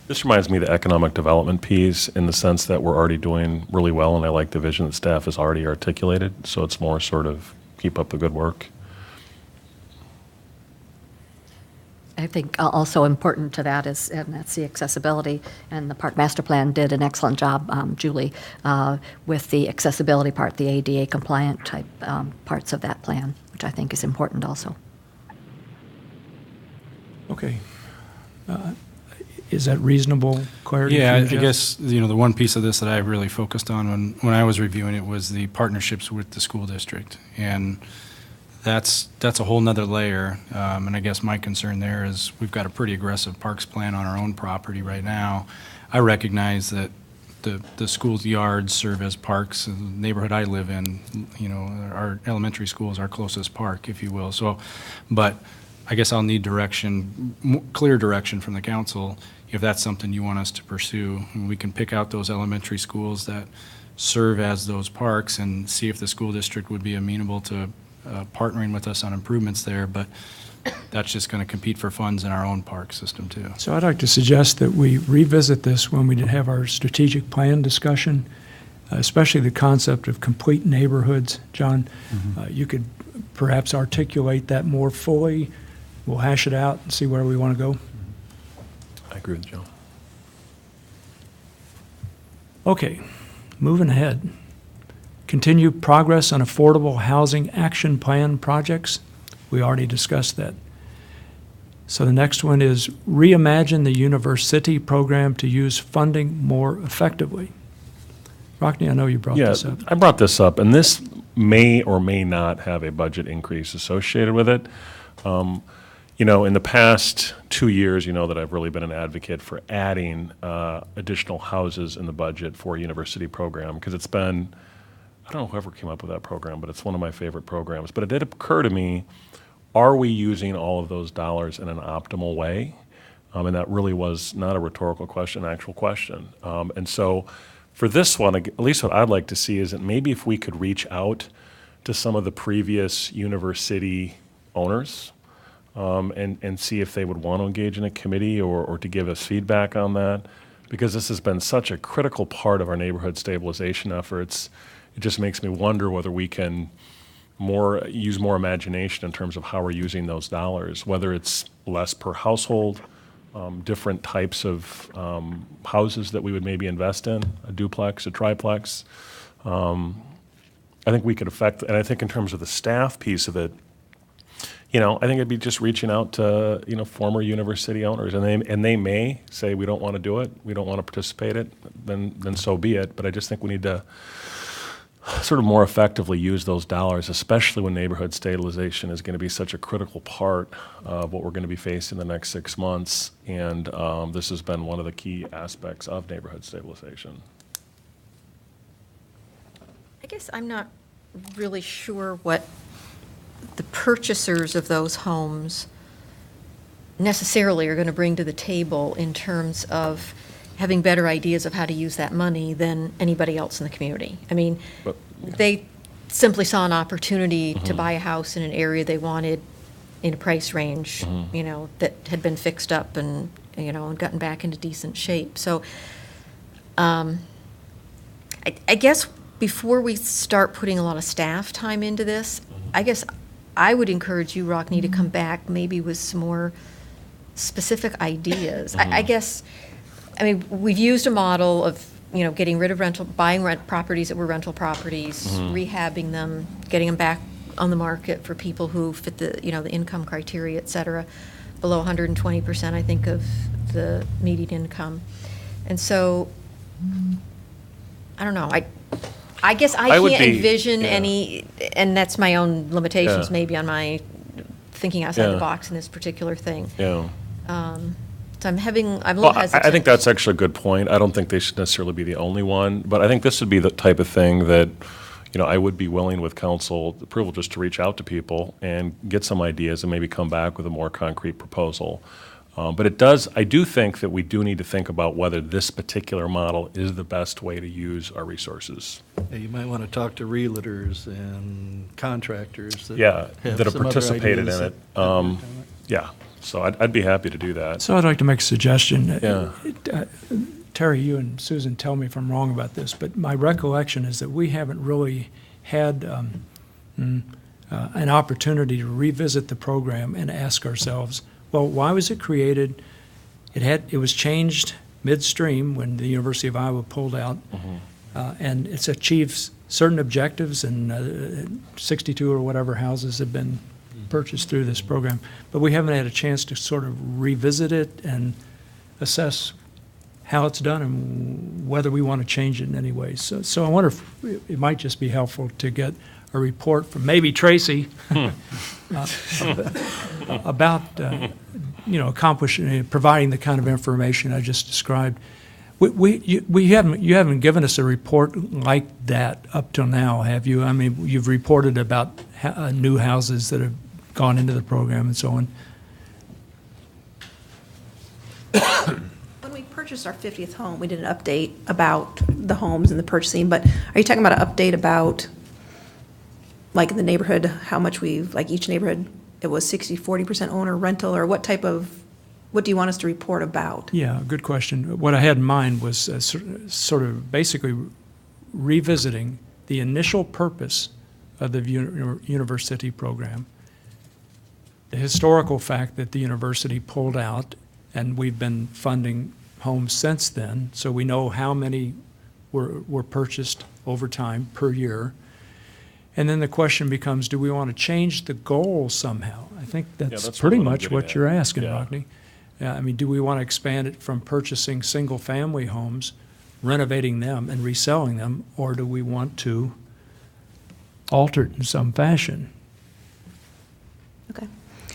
This reminds me of the economic development piece in the sense that we're already doing really well, and I like the vision that staff has already articulated, so it's more sort of keep up the good work. I think also important to that is, and that's the accessibility, and the Park Master Plan did an excellent job, Julie, with the accessibility part, the ADA compliant type parts of that plan, which I think is important also. Okay. Is that reasonable clarity? Yeah, for I you, Jeff? guess, the one piece of this that I really focused on when I was reviewing it was the partnerships with the school district. And that's a whole nother layer. And I guess my concern there is we've got a pretty aggressive parks plan on our own property right now. I recognize that the school's yards serve as parks. The neighborhood I live in, our elementary school is our closest park, if you will. So, but I guess I'll need clear direction from the council if that's something you want us to pursue. And we can pick out those elementary schools that serve as those parks and see if the school district would be amenable to partnering with us on improvements there, but that's just going to compete for funds in our own park system too. So I'd like to suggest that we revisit this when we have our strategic plan discussion, especially the concept of complete neighborhoods. John, you could perhaps articulate that more fully. We'll hash it out and see where we want to go. I agree with Joe. Okay, moving ahead. Continue progress on affordable housing action plan projects. We already discussed that. So the next one is reimagine the University program to use funding more effectively. Rockne, I know you brought this up. I brought this up, and this may or may not have a budget increase associated with it. In the past 2 years, that I've really been an advocate for adding additional houses in the budget for a university program, because it's been, I don't know whoever came up with that program, but it's one of my favorite programs. But it did occur to me, are we using all of those dollars in an optimal way? And that really was not a rhetorical question, an actual question. And so for this one, at least what I'd like to see is that maybe if we could reach out to some of the previous university owners and see if they would want to engage in a committee or to give us feedback on that, because this has been such a critical part of our neighborhood stabilization efforts. It just makes me wonder whether we can use more imagination in terms of how we're using those dollars, whether it's less per household, different types of houses that we would maybe invest in, a duplex, a triplex. I think we could affect, and I think in terms of the staff piece of it, I think it'd be just reaching out to, former university owners, and they may say, we don't want to do it, we don't want to participate in it, then so be it. But I just think we need to sort of more effectively use those dollars, especially when neighborhood stabilization is going to be such a critical part of what we're going to be facing the next 6 months. And this has been one of the key aspects of neighborhood stabilization. I guess I'm not really sure what the purchasers of those homes necessarily are going to bring to the table in terms of having better ideas of how to use that money than anybody else in the community. I mean, they simply saw an opportunity to buy a house in an area they wanted in a price range, that had been fixed up and, and gotten back into decent shape. So I guess before we start putting a lot of staff time into this, I guess I would encourage you, Rockne, to come back maybe with some more specific ideas. I guess, I mean, we've used a model of, you know, getting rid of buying rent properties that were rental properties, rehabbing them, getting them back on the market for people who fit the, you know, the income criteria, et cetera, below 120%, I think, of the median income. And so, I don't know, I guess I I would can't be- envision yeah. any, and that's my own limitations Yeah. maybe on my thinking outside the Yeah. box in this particular thing. Yeah. So I'm a Well, little hesitant. I think that's actually a good point. I don't think they should necessarily be the only one, but I think this would be the type of thing that, you know, I would be willing with council approval just to reach out to people and get some ideas and maybe come back with a more concrete proposal. But I do think that we do need to think about whether this particular model is the best way to use our resources. Yeah, you might want to talk to realtors and contractors that Yeah, have that have some other participated ideas in it. that- Yeah, so I'd be happy to do that. So I'd like to make a suggestion. Yeah. Terry, you and Susan, tell me if I'm wrong about this, but my recollection is that we haven't really had an opportunity to revisit the program and ask ourselves, well, why was it created? It was changed midstream when the University of Iowa pulled out, and it's achieved certain objectives, and 62 or whatever houses have been purchased through this program. But we haven't had a chance to sort of revisit it and assess how it's done and whether we want to change it in any way. So I wonder if it might just be helpful to get a report from maybe Tracy about, accomplishing, providing the kind of information I just described. You haven't given us a report like that up till now, have you? I mean, you've reported about new houses that have gone into the program and so on. When we purchased our 50th home, we did an update about the homes and the purchasing, but are you talking about an update about, like in the neighborhood, how much like each neighborhood, it was 40% owner rental, or what do you want us to report about? Yeah, good question. What I had in mind was sort of basically revisiting the initial purpose of the university program, the historical fact that the university pulled out, and we've been funding homes since then, so we know how many were purchased over time per year. And then the question becomes, do we want to change the goal somehow? I think that's that's pretty what I'm much getting what at. you're asking, Yeah. Rockne. I mean, do we want to expand it from purchasing single-family homes, renovating them and reselling them, or do we want to alter it in some fashion? Okay.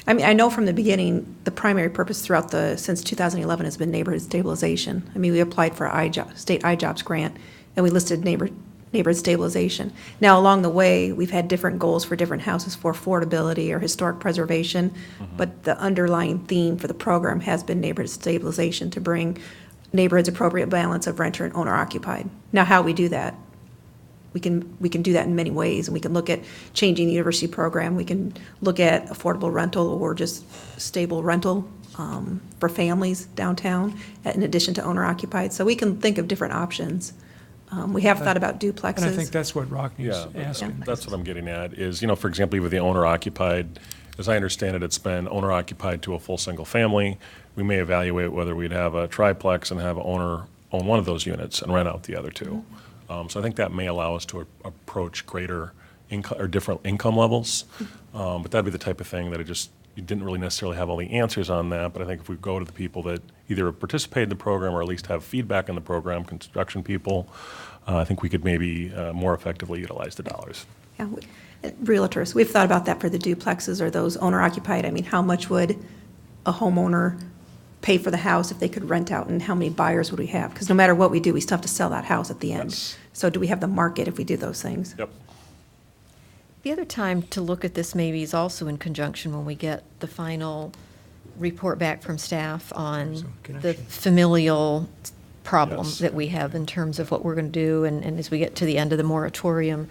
I mean, I know from the beginning, the primary purpose since 2011 has been neighborhood stabilization. I mean, we applied for state iJobs grant, and we listed neighborhood stabilization. Now, along the way, we've had different goals for different houses for affordability or historic preservation, but the underlying theme for the program has been neighborhood stabilization, to bring neighborhoods appropriate balance of renter and owner occupied. Now, how we do that, we can do that in many ways, and we can look at changing the university program. We can look at affordable rental or just stable rental for families downtown, in addition to owner occupied. So we can think of different options. We have thought about duplexes. And I think that's what Rockne's Yeah, asking. that's what I'm getting at, is, for example, with the owner-occupied, as I understand it, it's been owner-occupied to a full single family. We may evaluate whether we'd have a triplex and have an owner own one of those units and rent out the other two. So I think that may allow us to approach greater income, or different income levels. But that'd be the type of thing that you didn't really necessarily have all the answers on that, but I think if we go to the people that either participate in the program or at least have feedback in the program, construction people, I think we could maybe more effectively utilize the dollars. Yeah, realtors, we've thought about that for the duplexes or those owner-occupied. I mean, how much would a homeowner pay for the house if they could rent out, and how many buyers would we have? Because no matter what we do, we still have to sell that house at the end. Yes. So do we have the market if we do those things? Yep. The other time to look at this maybe is also in conjunction when we get the final report back from staff on Some the connection. familial problem Yes. that we have in terms of what we're going to do, and as we get to the end of the moratorium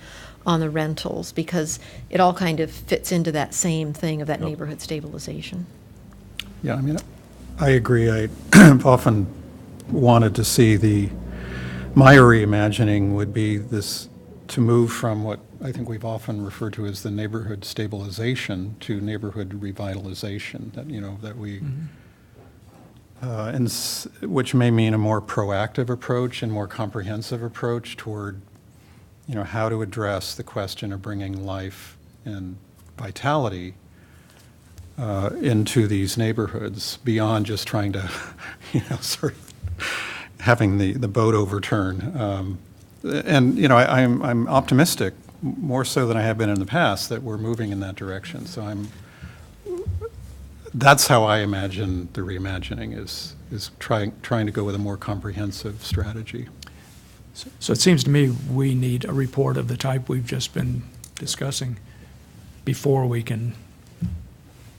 on the rentals, because it all kind of fits into that same thing of that neighborhood stabilization. Yeah, I mean, I agree. I've often wanted to see the My reimagining would be this, to move from what I think we've often referred to as the neighborhood stabilization to neighborhood revitalization, that, that we, which may mean a more proactive approach and more comprehensive approach toward, how to address the question of bringing life and vitality into these neighborhoods beyond just trying to, sort of having the boat overturn. I'm optimistic, more so than I have been in the past, that we're moving in that direction. So that's how I imagine the reimagining is trying to go with a more comprehensive strategy. So it seems to me we need a report of the type we've just been discussing before we can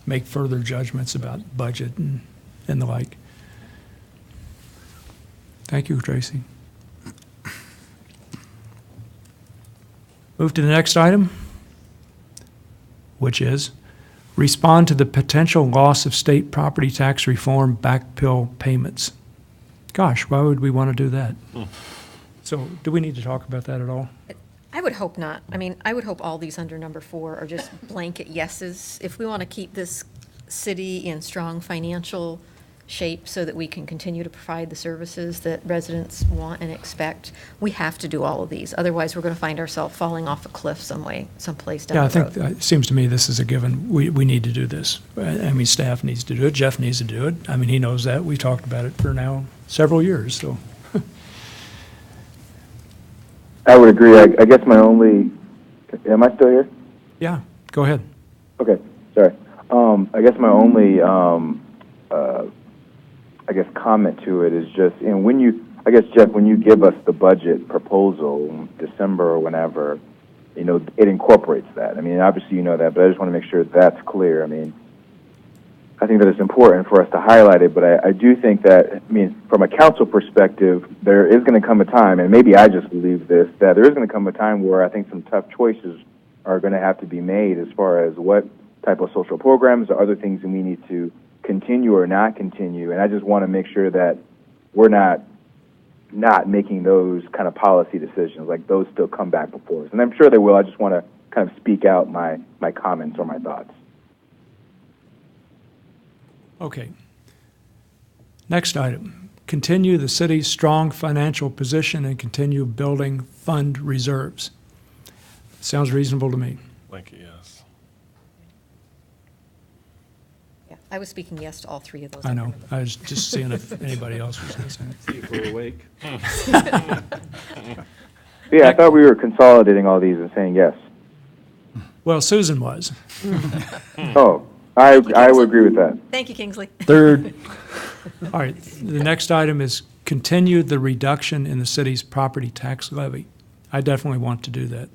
make further judgments about budget and the like. Thank you, Tracy. Move to the next item, which is respond to the potential loss of state property tax reform backfill payments. Gosh, why would we want to do that? So do we need to talk about that at all? I would hope not. I mean, I would hope all these under number 4 are just blanket yeses. If we want to keep this city in strong financial shape so that we can continue to provide the services that residents want and expect, we have to do all of these. Otherwise, we're going to find ourselves falling off a cliff someplace down Yeah, I the road. think, it seems to me this is a given. We need to do this. I mean, staff needs to do it. Jeff needs to do it. I mean, he knows that. We've talked about it for now several years, so. I would agree. I guess my only, am I still here? Yeah, go ahead. Okay, sorry. I guess my only, comment to it is just, Jeff, when you give us the budget proposal in December or whenever, it incorporates that. I mean, obviously you know that, but I just want to make sure that's clear. I mean, I think that it's important for us to highlight it, but I do think that, from a council perspective, there is going to come a time, and maybe I just believe this, that there is going to come a time where I think some tough choices are going to have to be made as far as what type of social programs or other things that we need to continue or not continue. And I just want to make sure that we're not making those kind of policy decisions, like those still come back before us. And I'm sure they will. I just want to kind of speak out my comments or my thoughts. Okay. Next item, continue the city's strong financial position and continue building fund reserves. Sounds reasonable to me. Like, yes. Yeah, I was speaking yes to all 3 of those. I know. I was just seeing if anybody else was going to say it. See if we're awake. Yeah, I thought we were consolidating all these and saying yes. Well, Susan was. Oh, I would agree with that. Thank you, Kingsley. Third, All right, the next item is continue the reduction in the city's property tax levy. I definitely want to do that.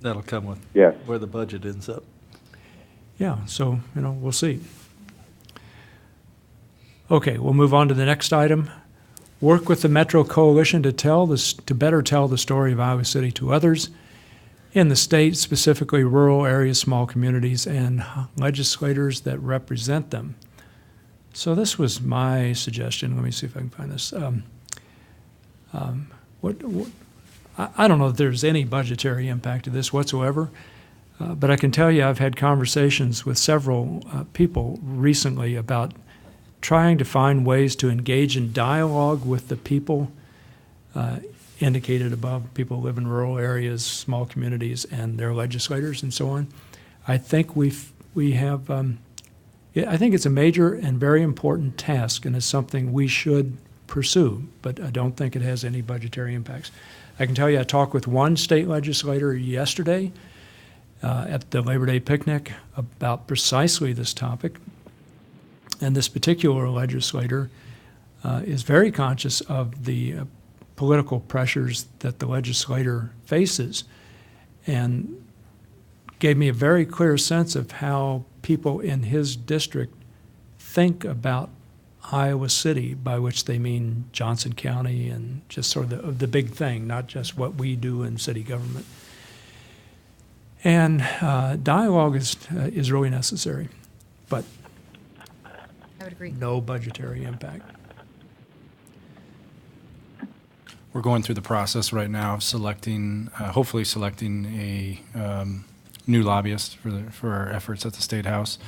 that'll come with Yes. where the budget ends up. Yeah, so, we'll see. Okay, we'll move on to the next item. Work with the Metro Coalition to better tell the story of Iowa City to others in the state, specifically rural areas, small communities, and legislators that represent them. So this was my suggestion. Let me see if I can find this. I don't know if there's any budgetary impact to this whatsoever, but I can tell you I've had conversations with several people recently about trying to find ways to engage in dialogue with the people indicated above, people who live in rural areas, small communities, and their legislators and so on. I think we have, I think it's a major and very important task, and it's something we should pursue, but I don't think it has any budgetary impacts. I can tell you I talked with one state legislator yesterday at the Labor Day picnic about precisely this topic, and this particular legislator is very conscious of the political pressures that the legislator faces, and gave me a very clear sense of how people in his district think about Iowa City, by which they mean Johnson County and just sort of the big thing, not just what we do in city government. And dialogue is really necessary, but I would agree. no budgetary impact. we're going through the process right now of selecting, hopefully selecting a new lobbyist for our efforts at the State House.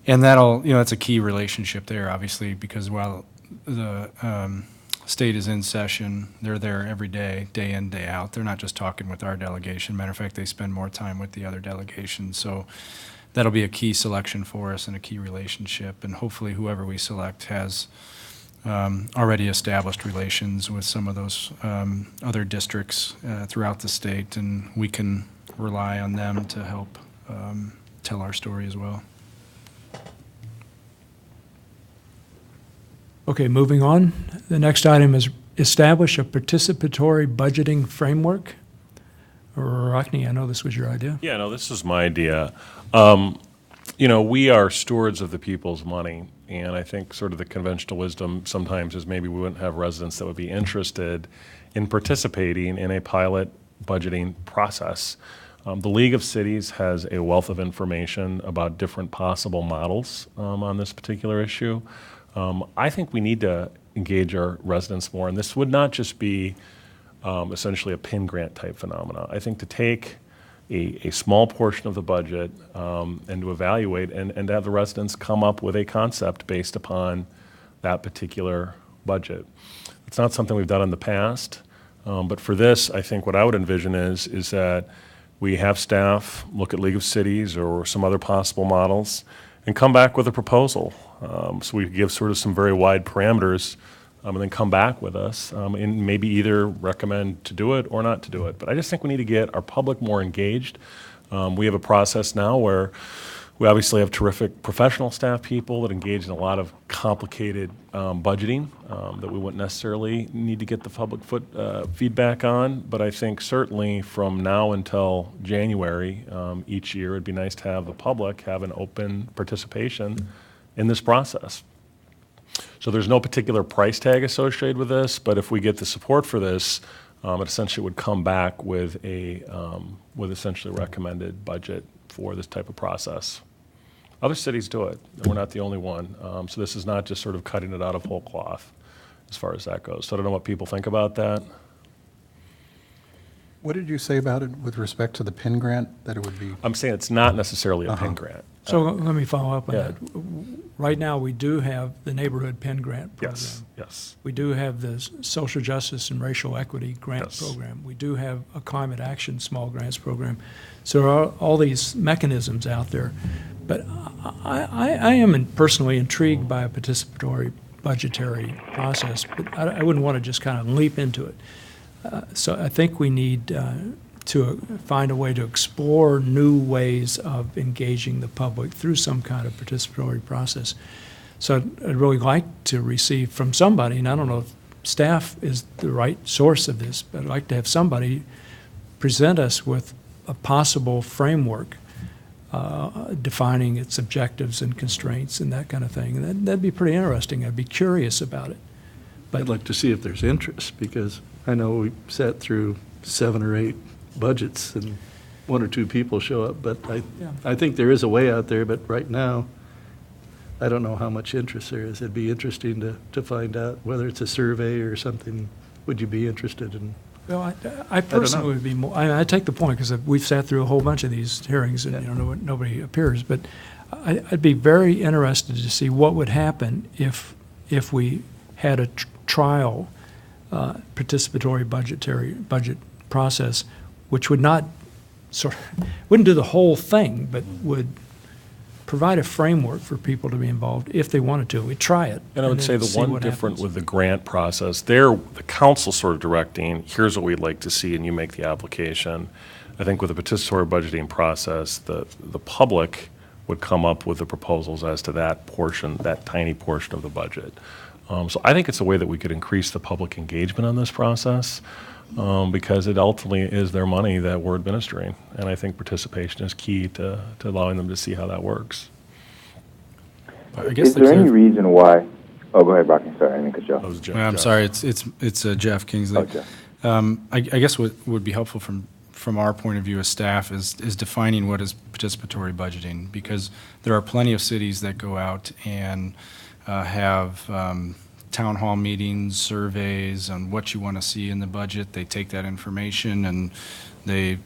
And that'll, that's a key relationship there, obviously, because while the state is in session, they're there every day, day in, day out. They're not just talking with our delegation. Matter of fact, they spend more time with the other delegations. So that'll be a key selection for us and a key relationship. And hopefully whoever we select has already established relations with some of those other districts throughout the state, and we can rely on them to help tell our story as well. Okay, moving on. The next item is establish a participatory budgeting framework. Rockne, I know this was your idea. Yeah, no, this is my idea. We are stewards of the people's money, and I think sort of the conventional wisdom sometimes is maybe we wouldn't have residents that would be interested in participating in a pilot budgeting process. The League of Cities has a wealth of information about different possible models on this particular issue. I think we need to engage our residents more, and this would not just be essentially a PIN grant type phenomena. I think to take a small portion of the budget and to evaluate and to have the residents come up with a concept based upon that particular budget. It's not something we've done in the past, but for this, I think what I would envision is that we have staff look at League of Cities or some other possible models and come back with a proposal. So we give sort of some very wide parameters and then come back with us and maybe either recommend to do it or not to do it. But I just think we need to get our public more engaged. We have a process now where we obviously have terrific professional staff people that engage in a lot of complicated budgeting that we wouldn't necessarily need to get the public feedback on. But I think certainly from now until January each year, it'd be nice to have the public have an open participation in this process. So there's no particular price tag associated with this, but if we get the support for this, it essentially would come back with with essentially a recommended budget for this type of process. Other cities do it, and we're not the only one. So this is not just sort of cutting it out of whole cloth as far as that goes. So I don't know what people think about that. What did you say about it with respect to the PIN grant, that it would be? I'm saying it's not necessarily a PIN grant. So let me follow up on Yeah. that. Right now, we do have the Neighborhood PIN Grant program. Yes. We do have the Social Justice and Racial Equity Grant Yes. Program. We do have a Climate Action Small Grants Program. So there are all these mechanisms out there. But I am personally intrigued by a participatory budgetary process, but I wouldn't want to just kind of leap into it. So I think we need to find a way to explore new ways of engaging the public through some kind of participatory process. So I'd really like to receive from somebody, and I don't know if staff is the right source of this, but I'd like to have somebody present us with a possible framework defining its objectives and constraints and that kind of thing. And that'd be pretty interesting. I'd be curious about it. I'd like to see if there's interest, because I know we sat through 7 or 8 budgets and 1 or 2 people show up, but I think there is a way out there, but right now, I don't know how much interest there is. It'd be interesting to find out whether it's a survey or something. Would you be interested in? Well, I personally would be more, I take the point, because we've sat through a whole bunch of these hearings and nobody appears, but I'd be very interested to see what would happen if we had a trial participatory budget process, which would not wouldn't do the whole thing, but would provide a framework for people to be involved if they wanted to. We'd try it. And I would then say the see one what different happens. with the grant process, there, the council sort of directing, here's what we'd like to see, and you make the application. I think with the participatory budgeting process, the public would come up with the proposals as to that portion, that tiny portion of the budget. So I think it's a way that we could increase the public engagement on this process, because it ultimately is their money that we're administering. And I think participation is key to allowing them to see how that works. I guess Is there any reason why? Oh, go ahead, Rocky. Sorry, I didn't cut you off. That was Jeff. I'm sorry, it's Jeff Kingsley. Oh, Jeff. I guess what would be helpful from our point of view as staff is defining what is participatory budgeting, because there are plenty of cities that go out and have town hall meetings, surveys, on what you want to see in the budget. They take that information and they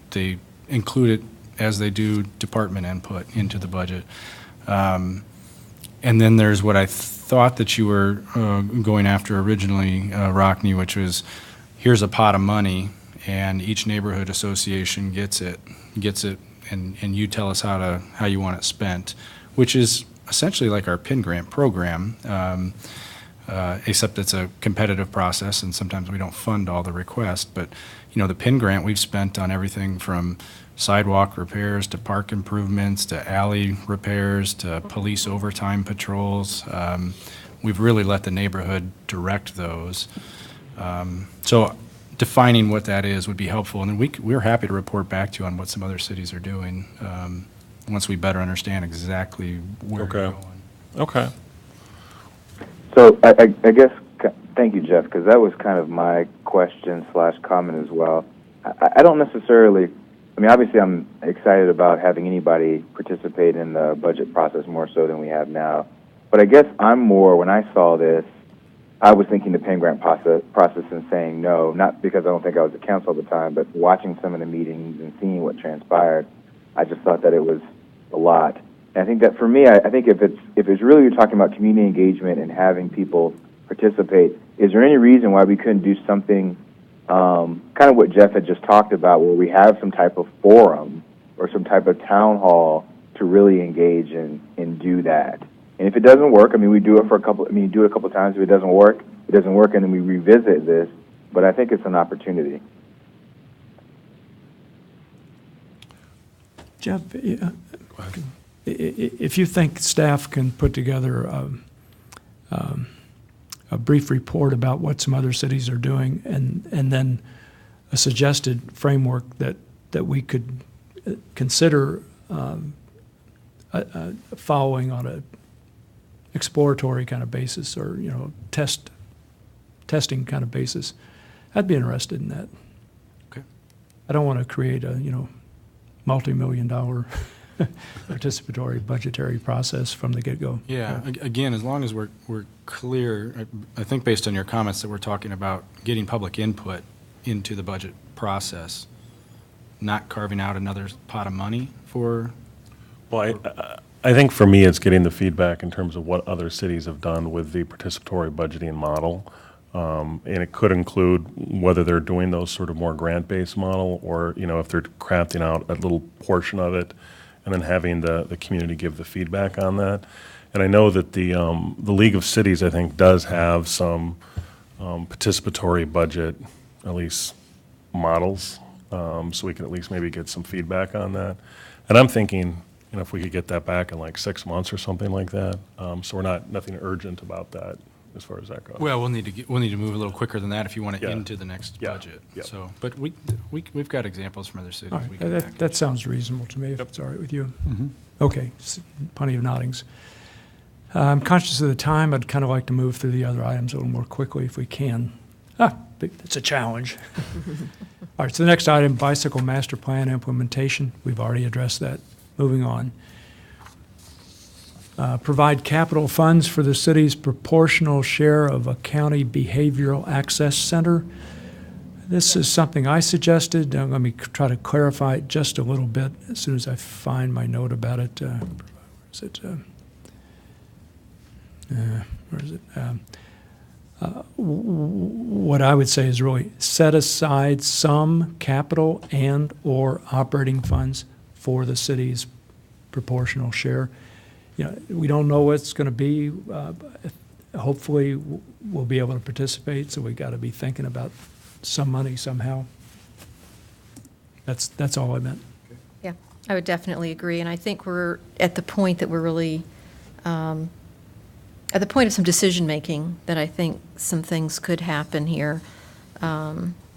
include it as they do department input into the budget. And then there's what I thought that you were going after originally, Rockne, which was, here's a pot of money, and each neighborhood association gets it, and you tell us how you want it spent, which is essentially like our PIN grant program, except it's a competitive process, and sometimes we don't fund all the requests. But, you know, the PIN grant we've spent on everything from sidewalk repairs to park improvements to alley repairs to police overtime patrols. We've really let the neighborhood direct those. So defining what that is would be helpful. And then we're happy to report back to you on what some other cities are doing once we better understand exactly where Okay. you're going. Okay. So I guess, thank you, Jeff, because that was kind of my question / comment as well. I don't necessarily, I mean, obviously I'm excited about having anybody participate in the budget process more so than we have now. But I guess I'm more, when I saw this, I was thinking the PIN grant process and saying no, not because I don't think I was at council at the time, but watching some of the meetings and seeing what transpired, I just thought that it was a lot. And I think that for me, I think if it's really you're talking about community engagement and having people participate, is there any reason why we couldn't do something kind of what Jeff had just talked about, where we have some type of forum or some type of town hall to really engage and do that? And if it doesn't work, I mean, we do it for a couple. I mean, you do it a couple times. If it doesn't work, and then we revisit this. But I think it's an opportunity. Jeff, if you think staff can put together a brief report about what some other cities are doing, and then a suggested framework that we could consider following on a exploratory kind of basis, or, you know, testing kind of basis, I'd be interested in that. Okay. I don't want to create a, you know, multi-million-dollar participatory budgetary process from the get-go. Yeah, again, as long as we're clear, I think based on your comments that we're talking about getting public input into the budget process, not carving out another pot of money for. Well, I think for me, it's getting the feedback in terms of what other cities have done with the participatory budgeting model. And it could include whether they're doing those sort of more grant-based model, or, you know, if they're crafting out a little portion of it and then having the community give the feedback on that. And I know that the League of Cities, I think, does have some participatory budget, at least models, so we can at least maybe get some feedback on that. And I'm thinking, you know, if we could get that back in like 6 months or something like that, so we're nothing urgent about that as far as that goes. Well, we'll need to move a little quicker than that if you want it Yeah. into the next Yeah. budget. Yeah. So, but we've got examples from other cities. All we right, can back that sounds reasonable to me, if Yep. it's all right with you. Okay, plenty of noddings. I'm conscious of the time. I'd kind of like to move through the other items a little more quickly if we can. It's a challenge. All right, so the next item, bicycle master plan implementation. We've already addressed that. Moving on. Provide capital funds for the city's proportional share of a county behavioral access center. This is something I suggested. Let me try to clarify it just a little bit as soon as I find my note about it. Where is it? What I would say is really set aside some capital and or operating funds for the city's proportional share. You know, we don't know what it's going to be. Hopefully, we'll be able to participate, so we got to be thinking about some money somehow. That's all I meant. Yeah, I would definitely agree, and I think we're at the point that we're really, at the point of some decision-making, that I think some things could happen here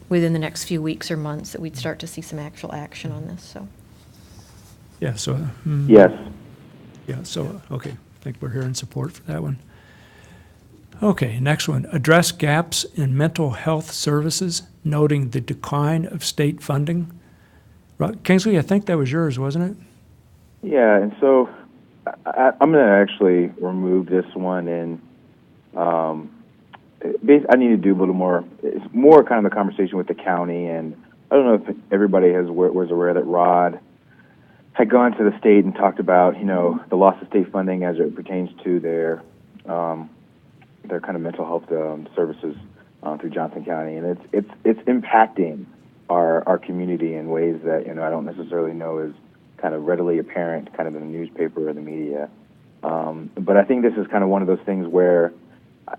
within the next few weeks or months, that we'd start to see some actual action on this, so. Yeah, so. Yes. Yeah, so, okay, I think we're hearing support for that one. Okay, next one, address gaps in mental health services, noting the decline of state funding. Kingsley, I think that was yours, wasn't it? Yeah, and so I'm going to actually remove this one, and I need to do a little more. It's more kind of a conversation with the county, and I don't know if everybody was aware that Rod had gone to the state and talked about, the loss of state funding as it pertains to their kind of mental health services through Johnson County, and it's impacting our community in ways that I don't necessarily know is kind of readily apparent, kind of in the newspaper or the media. But I think this is kind of one of those things where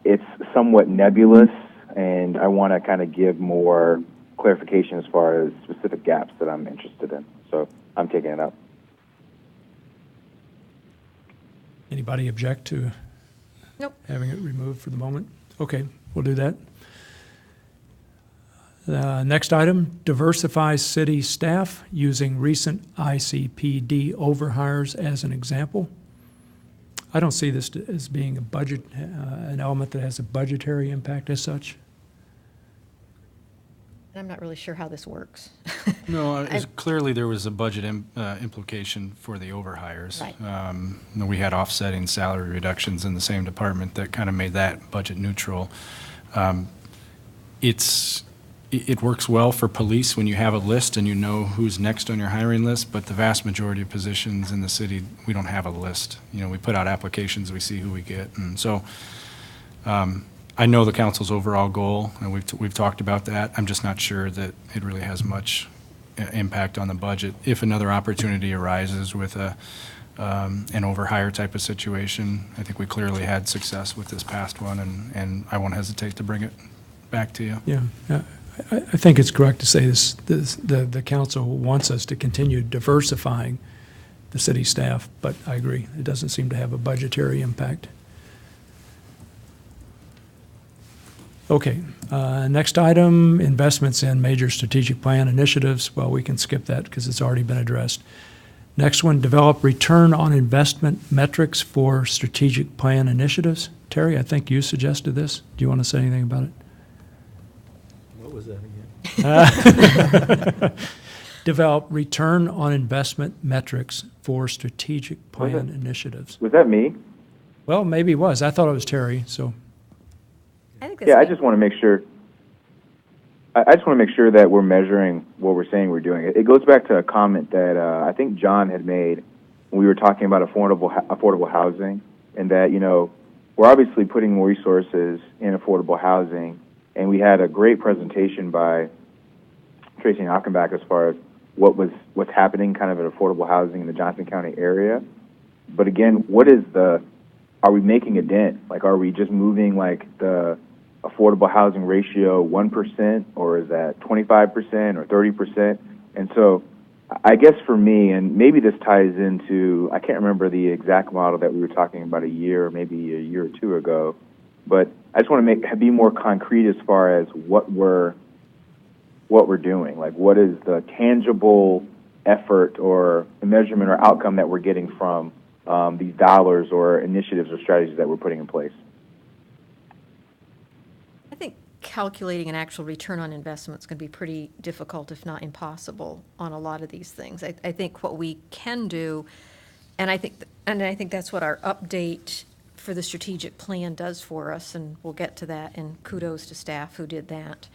it's somewhat nebulous, and I want to kind of give more clarification as far as specific gaps that I'm interested in. So I'm taking it up. Anybody object to Nope. having it removed for the moment? Okay, we'll do that. Next item, diversify city staff using recent ICPD overhires as an example. I don't see this as being a budget, an element that has a budgetary impact as such. I'm not really sure how this works. No, clearly there was a budget implication for the overhires. Right. We had offsetting salary reductions in the same department that kind of made that budget neutral. It works well for police when you have a list and you know who's next on your hiring list, but the vast majority of positions in the city, we don't have a list. We put out applications, we see who we get. And so I know the council's overall goal, and we've talked about that. I'm just not sure that it really has much impact on the budget. If another opportunity arises with an overhire type of situation, I think we clearly had success with this past one, and I won't hesitate to bring it back to you. Yeah, I think it's correct to say the council wants us to continue diversifying the city staff, but I agree, it doesn't seem to have a budgetary impact. Okay, next item, investments in major strategic plan initiatives. Well, we can skip that because it's already been addressed. Next one, develop return on investment metrics for strategic plan initiatives. Terry, I think you suggested this. Do you want to say anything about it? What was that again? Develop return on investment metrics for strategic plan Was it? initiatives. Was that me? Well, maybe it was. I thought it was Terry, so. I think that's Yeah, I good. just want to make sure. I just want to make sure that we're measuring what we're saying we're doing. It goes back to a comment that I think John had made when we were talking about affordable housing, and that we're obviously putting more resources in affordable housing, and we had a great presentation by Tracy Achenbach as far as what's happening kind of at affordable housing in the Johnson County area. But again, are we making a dent? Like, are we just moving like the affordable housing ratio 1%, or is that 25% or 30%? And so I guess for me, and maybe this ties into, I can't remember the exact model that we were talking about maybe a year or two ago, but I just want to be more concrete as far as what we're doing. Like, what is the tangible effort or measurement or outcome that we're getting from these dollars or initiatives or strategies that we're putting in place? I think calculating an actual return on investment is going to be pretty difficult, if not impossible, on a lot of these things. I think what we can do, and I think that's what our update for the strategic plan does for us, and we'll get to that, and kudos to staff who did that.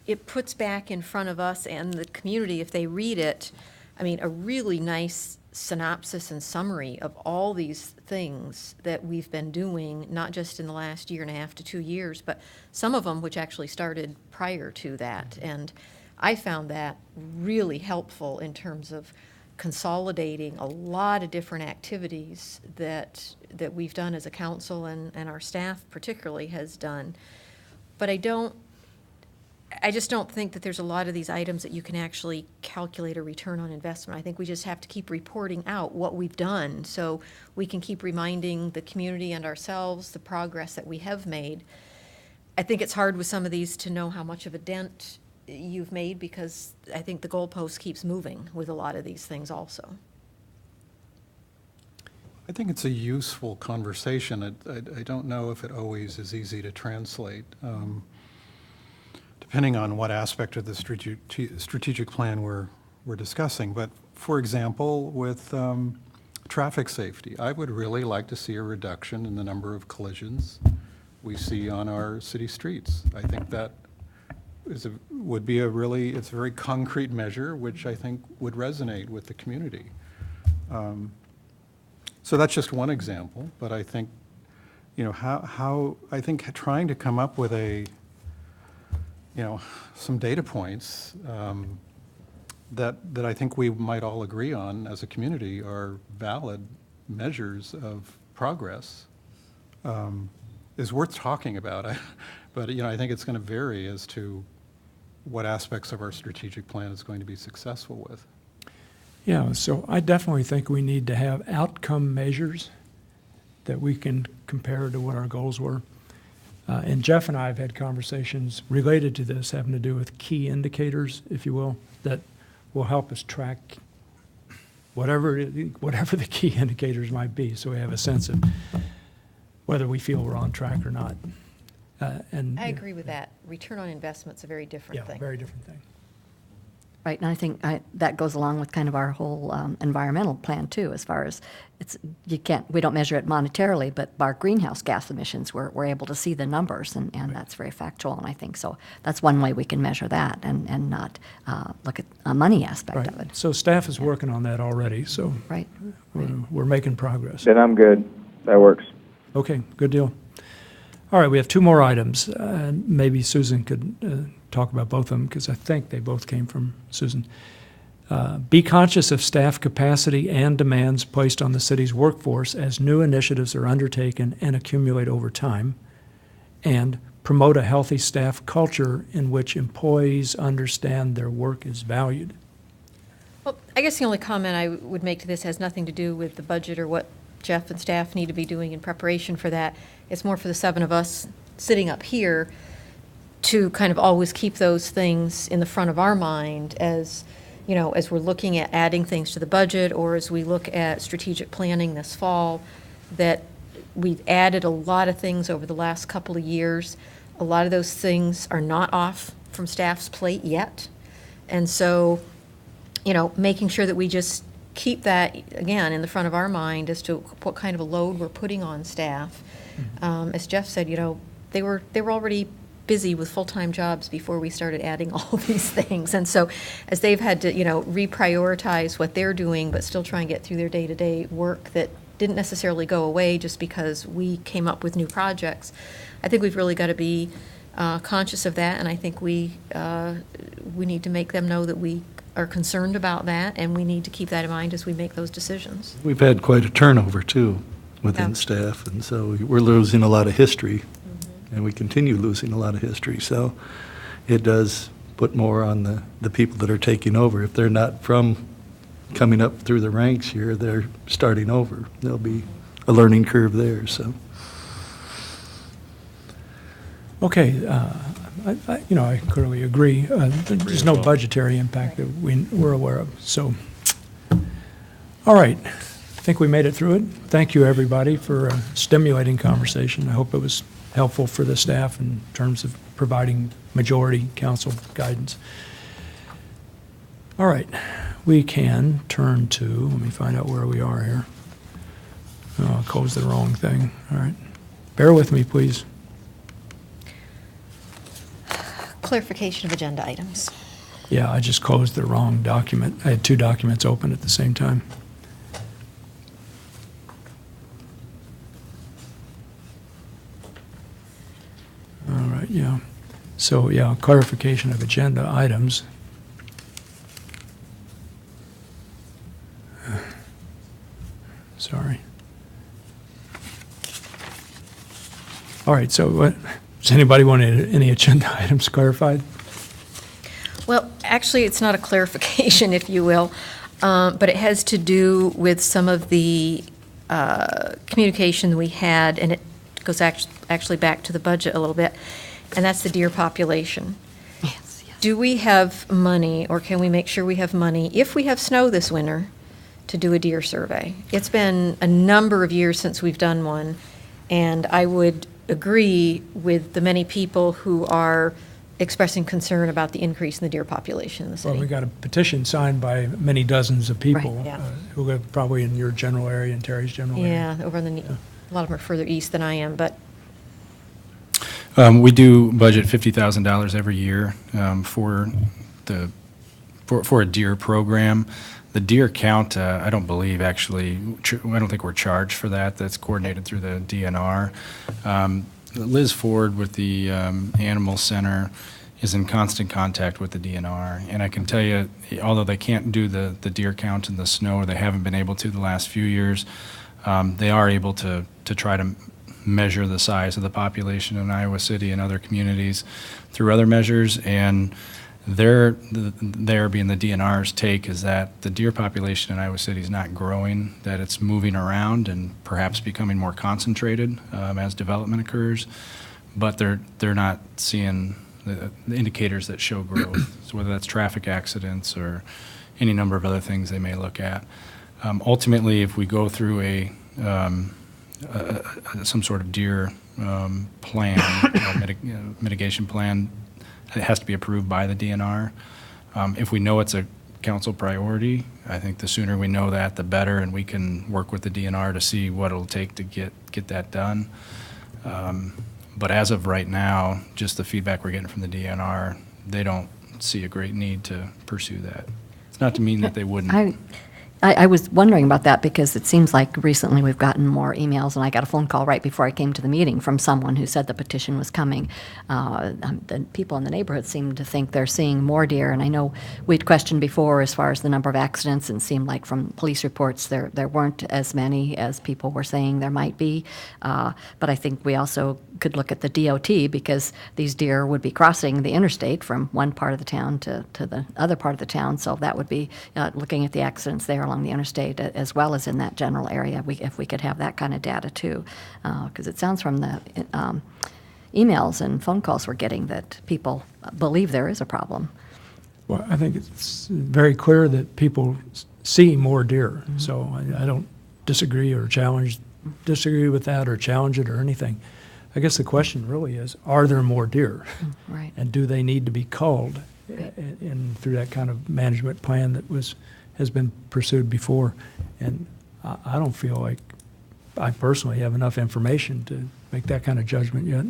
It puts back in front of us and the community, if they read it, a really nice synopsis and summary of all these things that we've been doing, not just in the last year and a half to 2 years, but some of them which actually started prior to that. And I found that really helpful in terms of consolidating a lot of different activities that we've done as a council and our staff particularly has done. But I just don't think that there's a lot of these items that you can actually calculate a return on investment. I think we just have to keep reporting out what we've done so we can keep reminding the community and ourselves the progress that we have made. I think it's hard with some of these to know how much of a dent you've made because I think the goalpost keeps moving with a lot of these things also. I think it's a useful conversation. I don't know if it always is easy to translate, depending on what aspect of the strategic plan we're discussing. But for example, with traffic safety. I would really like to see a reduction in the number of collisions we see on our city streets. I think that would be it's a very concrete measure, which I think would resonate with the community. So that's just one example, but I think, I think trying to come up with some data points that I think we might all agree on as a community are valid measures of progress is worth talking about. But, I think it's going to vary as to what aspects of our strategic plan is going to be successful with. Yeah, so I definitely think we need to have outcome measures that we can compare to what our goals were. And Jeff and I have had conversations related to this, having to do with key indicators, if you will, that will help us track whatever the key indicators might be, so we have a sense of whether we feel we're on track or not. I agree with that. Return on investment's a very different Yeah, thing. very different thing. Right, and I think that goes along with kind of our whole environmental plan too, as far as we don't measure it monetarily, but our greenhouse gas emissions, we're able to see the numbers, and that's very factual, and I think so. That's one way we can measure that and not look at a money aspect of Right. it. So staff is working on that already, so Right. we're making progress. Then I'm good. That works. Okay, good deal. All right, we have two more items. Maybe Susan could talk about both of them, because I think they both came from Susan. Be conscious of staff capacity and demands placed on the city's workforce as new initiatives are undertaken and accumulate over time, and promote a healthy staff culture in which employees understand their work is valued. Well, I guess the only comment I would make to this has nothing to do with the budget or what Jeff and staff need to be doing in preparation for that. It's more for the seven of us sitting up here to kind of always keep those things in the front of our mind as, as we're looking at adding things to the budget, or as we look at strategic planning this fall, that we've added a lot of things over the last couple of years. A lot of those things are not off from staff's plate yet. And so, making sure that we just keep that, again, in the front of our mind as to what kind of a load we're putting on staff. As Jeff said, they were already busy with full-time jobs before we started adding all these things. And so as they've had to, reprioritize what they're doing, but still try and get through their day-to-day work that didn't necessarily go away just because we came up with new projects, I think we've really got to be conscious of that, and I think we need to make them know that we are concerned about that, and we need to keep that in mind as we make those decisions. We've had quite a turnover, too, within Yeah. staff, and so we're losing a lot of history, and we continue losing a lot of history. So it does put more on the people that are taking over. If they're not from coming up through the ranks here, they're starting over. There'll be a learning curve there, so. Okay, I clearly agree. There's no budgetary impact that we're aware of, so. All right, I think we made it through it. Thank you, everybody, for a stimulating conversation. I hope it was helpful for the staff in terms of providing majority council guidance. All right, we can turn to, let me find out where we are here. Oh, I closed the wrong thing. All right, bear with me, please. Clarification of agenda items. Yeah, I just closed the wrong document. I had two documents open at the same time. All right, yeah. So, yeah, clarification of agenda items. Sorry. All right, so does anybody want any agenda items clarified? Well, actually, it's not a clarification, if you will, but it has to do with some of the communication we had, and it goes actually back to the budget a little bit, and that's the deer population. Yes, yes. Do we have money, or can we make sure we have money, if we have snow this winter, to do a deer survey? It's been a number of years since we've done one, and I would agree with the many people who are expressing concern about the increase in the deer population in the Well, we city. got a petition signed by many dozens of people yeah. who live probably in your general area and Terry's general area. Yeah, over in the, a lot of them are further east than I am, but We do budget $50,000 every year for for a deer program. The deer count, I don't believe actually, I don't think we're charged for that. That's coordinated through the DNR. Liz Ford with the Animal Center is in constant contact with the DNR. And I can tell you, although they can't do the deer count in the snow, or they haven't been able to the last few years, they are able to try to measure the size of the population in Iowa City and other communities through other measures. And their being the DNR's take is that the deer population in Iowa City is not growing, that it's moving around and perhaps becoming more concentrated as development occurs, but they're not seeing the indicators that show growth. So whether that's traffic accidents or any number of other things they may look at. Ultimately, if we go through some sort of deer plan, mitigation plan, it has to be approved by the DNR. If we know it's a council priority, I think the sooner we know that, the better, and we can work with the DNR to see what it'll take to get that done. But as of right now, just the feedback we're getting from the DNR, they don't see a great need to pursue that. It's not to mean that they wouldn't. I was wondering about that because it seems like recently we've gotten more emails, and I got a phone call right before I came to the meeting from someone who said the petition was coming. The people in the neighborhood seem to think they're seeing more deer, and I know we'd questioned before as far as the number of accidents, and it seemed like from police reports there weren't as many as people were saying there might be. But I think we also could look at the DOT because these deer would be crossing the interstate from one part of the town to the other part of the town, so that would be looking at the accidents there along the interstate as well as in that general area, if we could have that kind of data too. Because it sounds from the emails and phone calls we're getting that people believe there is a problem. Well, I think it's very clear that people see more deer, so I don't disagree with that or challenge it or anything. I guess the question really is, are there more deer? Right. And do they need to be culled in through that kind of management plan that has been pursued before? And I don't feel like I personally have enough information to make that kind of judgment yet.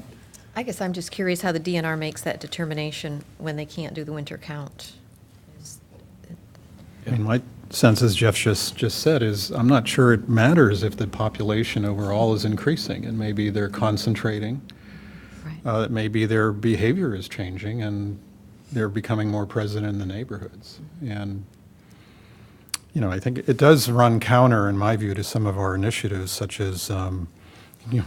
I guess I'm just curious how the DNR makes that determination when they can't do the winter count. I mean, my sense, as Jeff just said, is I'm not sure it matters if the population overall is increasing, and maybe they're concentrating. Right. Maybe their behavior is changing, and they're becoming more present in the neighborhoods. And, you know, I think it does run counter, in my view, to some of our initiatives, such as,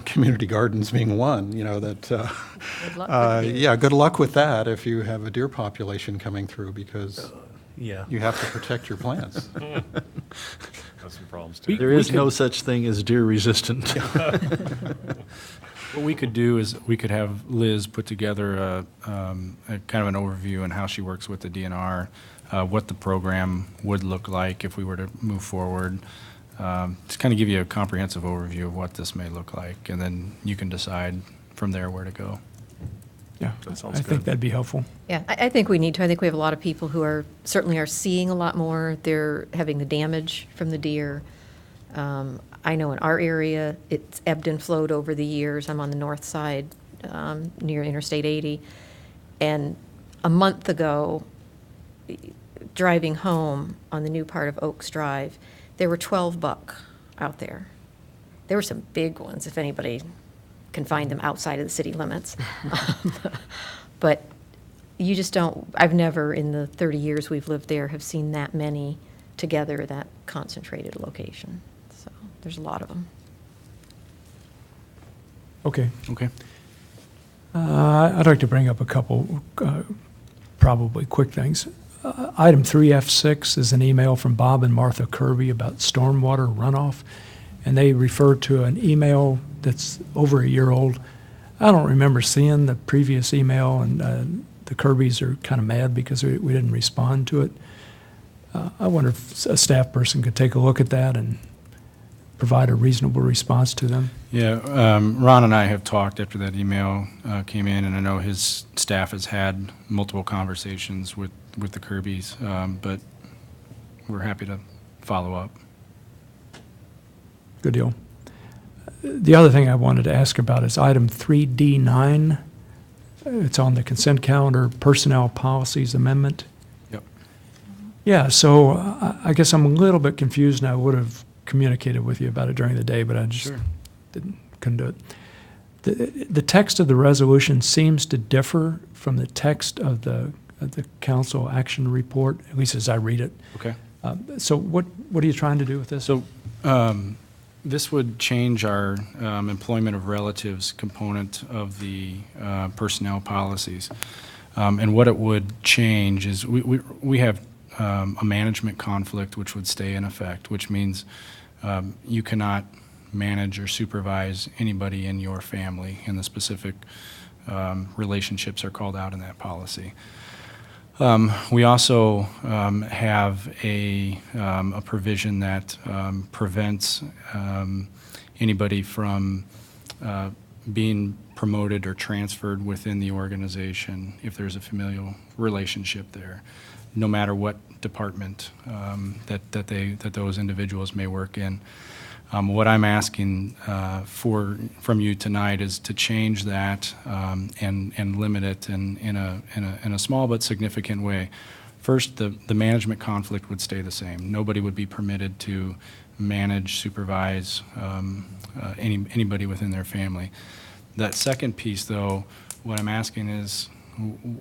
community gardens being one, that, Good luck with the deer. yeah, good luck with that if you have a deer population coming through, because Yeah. you have to protect your plants. Has some problems too. There is no such thing as deer resistant. What we could do is we could have Liz put together a kind of an overview on how she works with the DNR, what the program would look like if we were to move forward, to kind of give you a comprehensive overview of what this may look like, and then you can decide from there where to go. Yeah, That sounds I think good. that'd be helpful. Yeah, I think we need to. I think we have a lot of people who certainly are seeing a lot more. They're having the damage from the deer. I know in our area, it's ebbed and flowed over the years. I'm on the north side, near Interstate 80. And a month ago, driving home on the new part of Oaks Drive, there were 12 buck out there. There were some big ones, if anybody can find them outside of the city limits. But you just don't, I've never, in the 30 years we've lived there, have seen that many together at that concentrated location. So there's a lot of them. Okay. Okay. I'd like to bring up a couple probably quick things. Item 3F6 is an email from Bob and Martha Kirby about stormwater runoff, and they refer to an email that's over a year old. I don't remember seeing the previous email, and the Kirbys are kind of mad because we didn't respond to it. I wonder if a staff person could take a look at that and provide a reasonable response to them. Yeah, Ron and I have talked after that email came in, and I know his staff has had multiple conversations with the Kirbys, but we're happy to follow up. Good deal. The other thing I wanted to ask about is item 3D9. It's on the consent calendar, Personnel Policies Amendment. Yep. Yeah, so I guess I'm a little bit confused, and I would have communicated with you about it during the day, but I just couldn't do it. The text of the resolution seems to differ from the text of the council action report, at least as I read it. Okay. So what are you trying to do with this? So this would change our employment of relatives component of the personnel policies. And what it would change is we have a management conflict which would stay in effect, which means you cannot manage or supervise anybody in your family, and the specific relationships are called out in that policy. We also have a provision that prevents anybody from being promoted or transferred within the organization if there's a familial relationship there, no matter what department that those individuals may work in. What I'm asking from you tonight is to change that and limit it in a small but significant way. First, the management conflict would stay the same. Nobody would be permitted to manage, supervise anybody within their family. That second piece, though, what I'm asking is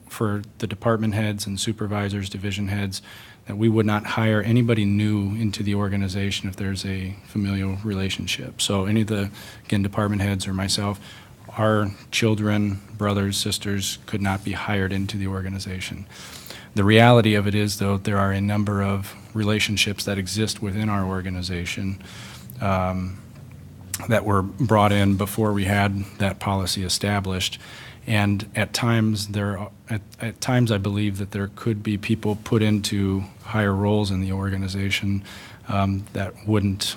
for the department heads and supervisors, division heads, that we would not hire anybody new into the organization if there's a familial relationship. So any of the, again, department heads or myself, our children, brothers, sisters could not be hired into the organization. The reality of it is, though, there are a number of relationships that exist within our organization that were brought in before we had that policy established. And at times, at times I believe that there could be people put into higher roles in the organization that wouldn't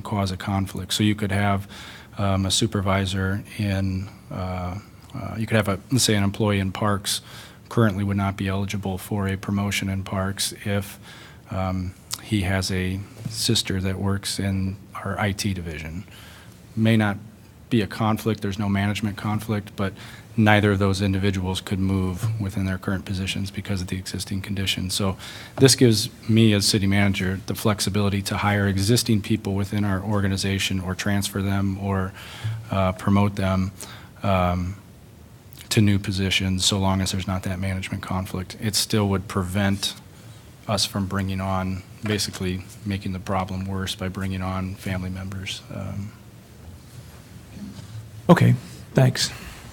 cause a conflict. So you could have a supervisor in, you could have let's say an employee in Parks currently would not be eligible for a promotion in Parks if he has a sister that works in our IT division. May not be a conflict, there's no management conflict, but neither of those individuals could move within their current positions because of the existing conditions. So this gives me as city manager the flexibility to hire existing people within our organization or transfer them or promote them to new positions so long as there's not that management conflict. It still would prevent us from bringing on, basically making the problem worse by bringing on family members. Okay, thanks.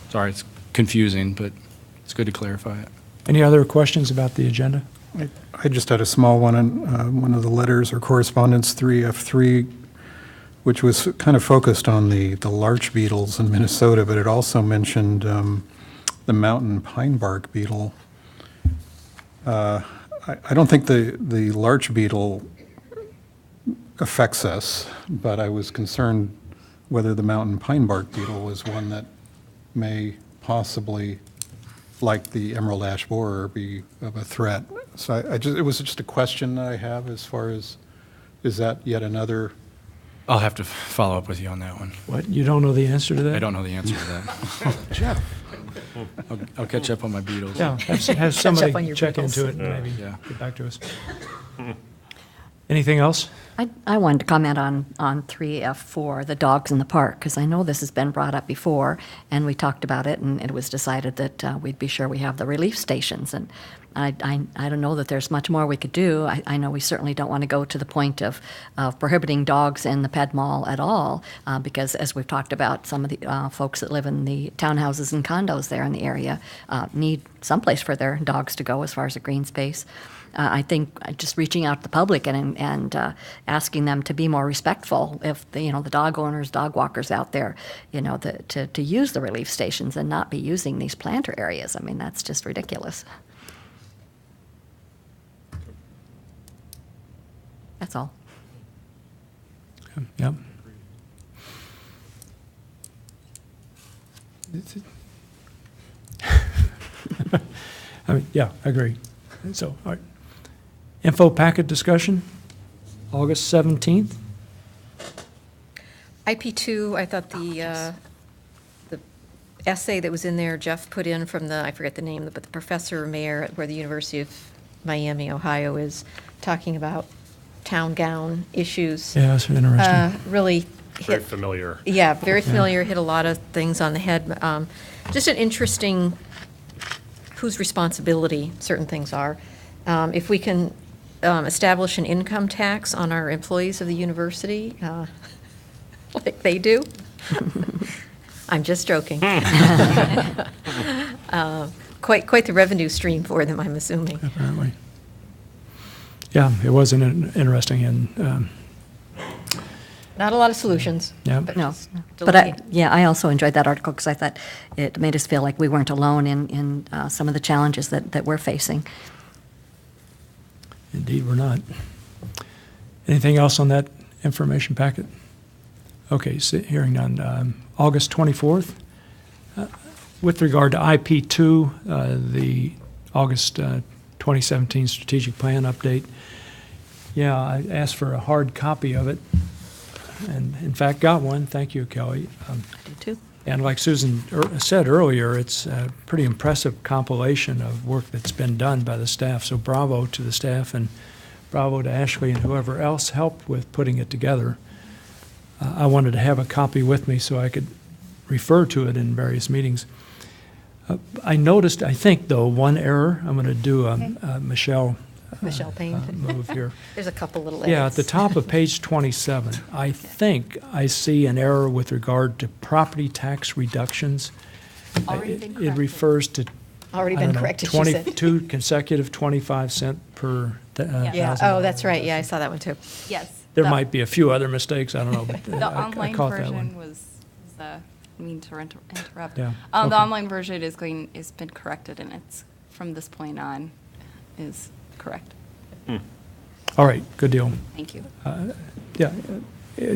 Sorry, it's confusing, but it's good to clarify it. Any other questions about the agenda? I just had a small one on one of the letters or correspondence 3F3, which was kind of focused on the larch beetles in Minnesota, but it also mentioned the mountain pine bark beetle. I don't think the larch beetle affects us, but I was concerned whether the mountain pine bark beetle was one that may possibly, like the emerald ash borer, be of a threat. So it was just a question I have as far as, is that yet another? I'll have to follow up with you on that one. What, you don't know the answer to that? I don't know the answer to that. Jeff. I'll catch up on my beetles. Yeah, have on somebody your check beetles. into it and maybe Yeah. get back to us. Anything else? I wanted to comment on 3F4, the dogs in the park, because I know this has been brought up before, and we talked about it, and it was decided that we'd be sure we have the relief stations. And I don't know that there's much more we could do. I know we certainly don't want to go to the point of prohibiting dogs in the Ped Mall at all, because as we've talked about, some of the folks that live in the townhouses and condos there in the area need someplace for their dogs to go as far as a green space. I think just reaching out to the public and asking them to be more respectful if the dog owners, dog walkers out there, to use the relief stations and not be using these planter areas. I mean, that's just ridiculous. That's all. Yep. I mean, yeah, I agree. So, all right. Info packet discussion, August 17th. IP2, I thought the essay that was in there, Jeff put in from the, I forget the name, but the professor mayor at where the University of Miami, Ohio is, talking about town gown issues. Yeah, that's interesting. Really Very hit, familiar. yeah, very familiar, hit a lot of things on the head. Just an interesting, whose responsibility certain things are. If we can establish an income tax on our employees of the university, like they do. I'm just joking. Quite the revenue stream for them, I'm assuming. Apparently. Yeah, it was interesting, and, Not a lot of solutions. yeah. but No, just but I, delineate. yeah, I also enjoyed that article because I thought it made us feel like we weren't alone in some of the challenges that we're facing. Indeed, we're not. Anything else on that information packet? Okay, so hearing none. August 24th, with regard to IP2, the August 2017 strategic plan update, yeah, I asked for a hard copy of it, and in fact got one. Thank you, Kelly. I do too. And like Susan said earlier, it's a pretty impressive compilation of work that's been done by the staff. So bravo to the staff, and bravo to Ashley and whoever else helped with putting it together. I wanted to have a copy with me so I could refer to it in various meetings. I noticed, I think, though, one error. I'm going to do a Michelle Michelle Payne. move here. There's a couple little Yeah, at edits. the top of page 27, I think I see an error with regard to property tax reductions. Already It- been It corrected. refers to, Already I been don't know, corrected, she said. 22 consecutive 25-cent per Yeah, thousand. oh, that's right, yeah, I saw that one too. Yes. There the- might be a few other mistakes, I don't know, but The I online caught that version one. was, I mean to interrupt. Yeah, The okay. online version is been corrected, and it's, from this point on, is correct. All right, good deal. Thank you. Yeah,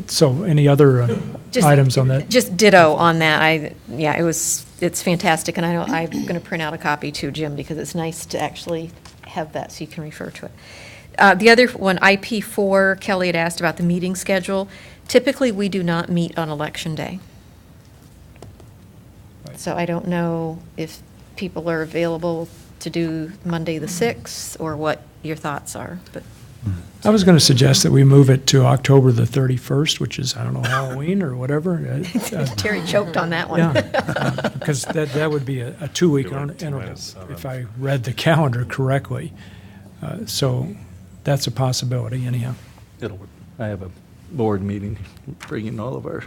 so any other Just- items on that? Just ditto on that. Yeah, it's fantastic, and I know I'm going to print out a copy too, Jim, because it's nice to actually have that so you can refer to it. The other one, IP4, Kelly had asked about the meeting schedule. Typically, we do not meet on Election Day. So I don't know if people are available to do Monday the 6th, or what your thoughts are, but I was going to suggest that we move it to October the 31st, which is, I don't know, Halloween or whatever. Terry choked on that one. Yeah, because that would be a two-week Do it interval, -7. if I read the calendar correctly. So that's a possibility anyhow. It'll work. I have a board meeting, bringing all of our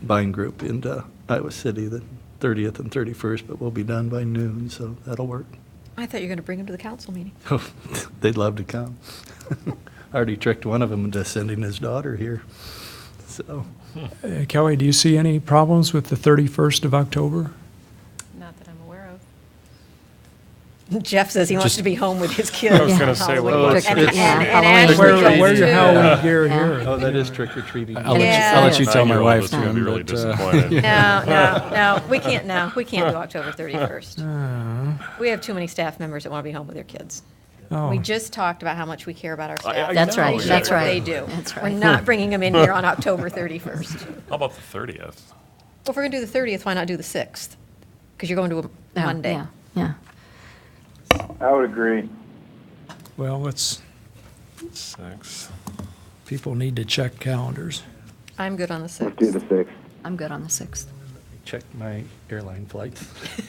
buying group into Iowa City the 30th and 31st, but we'll be done by noon, so that'll work. I thought you were going to bring him to the council meeting. They'd love to come. I already tricked one of them into sending his daughter here, so. Kelly, do you see any problems with the 31st of October? Not that I'm aware of. Jeff says he wants Just- to be home with his kids. I was on gonna say, what Halloween. about- And- Trick or- yeah, and Halloween. Ashley Wear- goes Wear your too. Halloween gear Yeah. here. Oh, that is trick or treating. I'll let you Yeah. tell my 9-year-old wife. is gonna be Tom, really but, disappointed. No, we can't, no, we can't do October 31st. We have too many staff members that want to be home with their kids. Oh. We just talked about how much we care about our staff. That's know, right, They that's should, right. They do. That's We're right. not bringing them in here on October 31st. How about the 30th? Well, if we're going to do the 30th, why not do the 6th? Because you're going to a Yeah, Monday. Yeah, yeah. I would agree. Well, let's, 6. people need to check calendars. I'm good on the Let's do the 6th. 6th. I'm good on the 6th. Check my airline flights.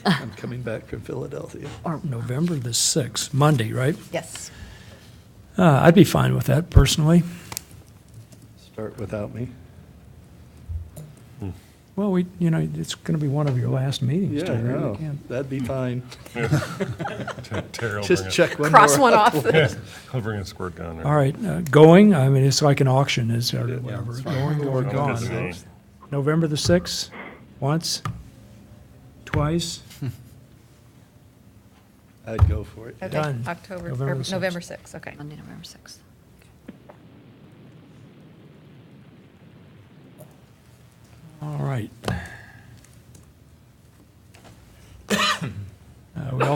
I'm coming back from Philadelphia. Or November the 6th, Monday, right? Yes. I'd be fine with that personally. Start without me. Well, it's going to be one of your last meetings. Yeah, I Terry. We know. can't- That'd be fine. Terry will Just bring check one Cross more one off. He'll bring a squirt gun. All right, going, I mean, it's like an auction, is or whatever, it's going or Sounds gone. good to me. November the 6th, once, twice, I'd go for it. Okay, Done. October, November or the 6th. November 6th, okay. Monday, November 6th. all right.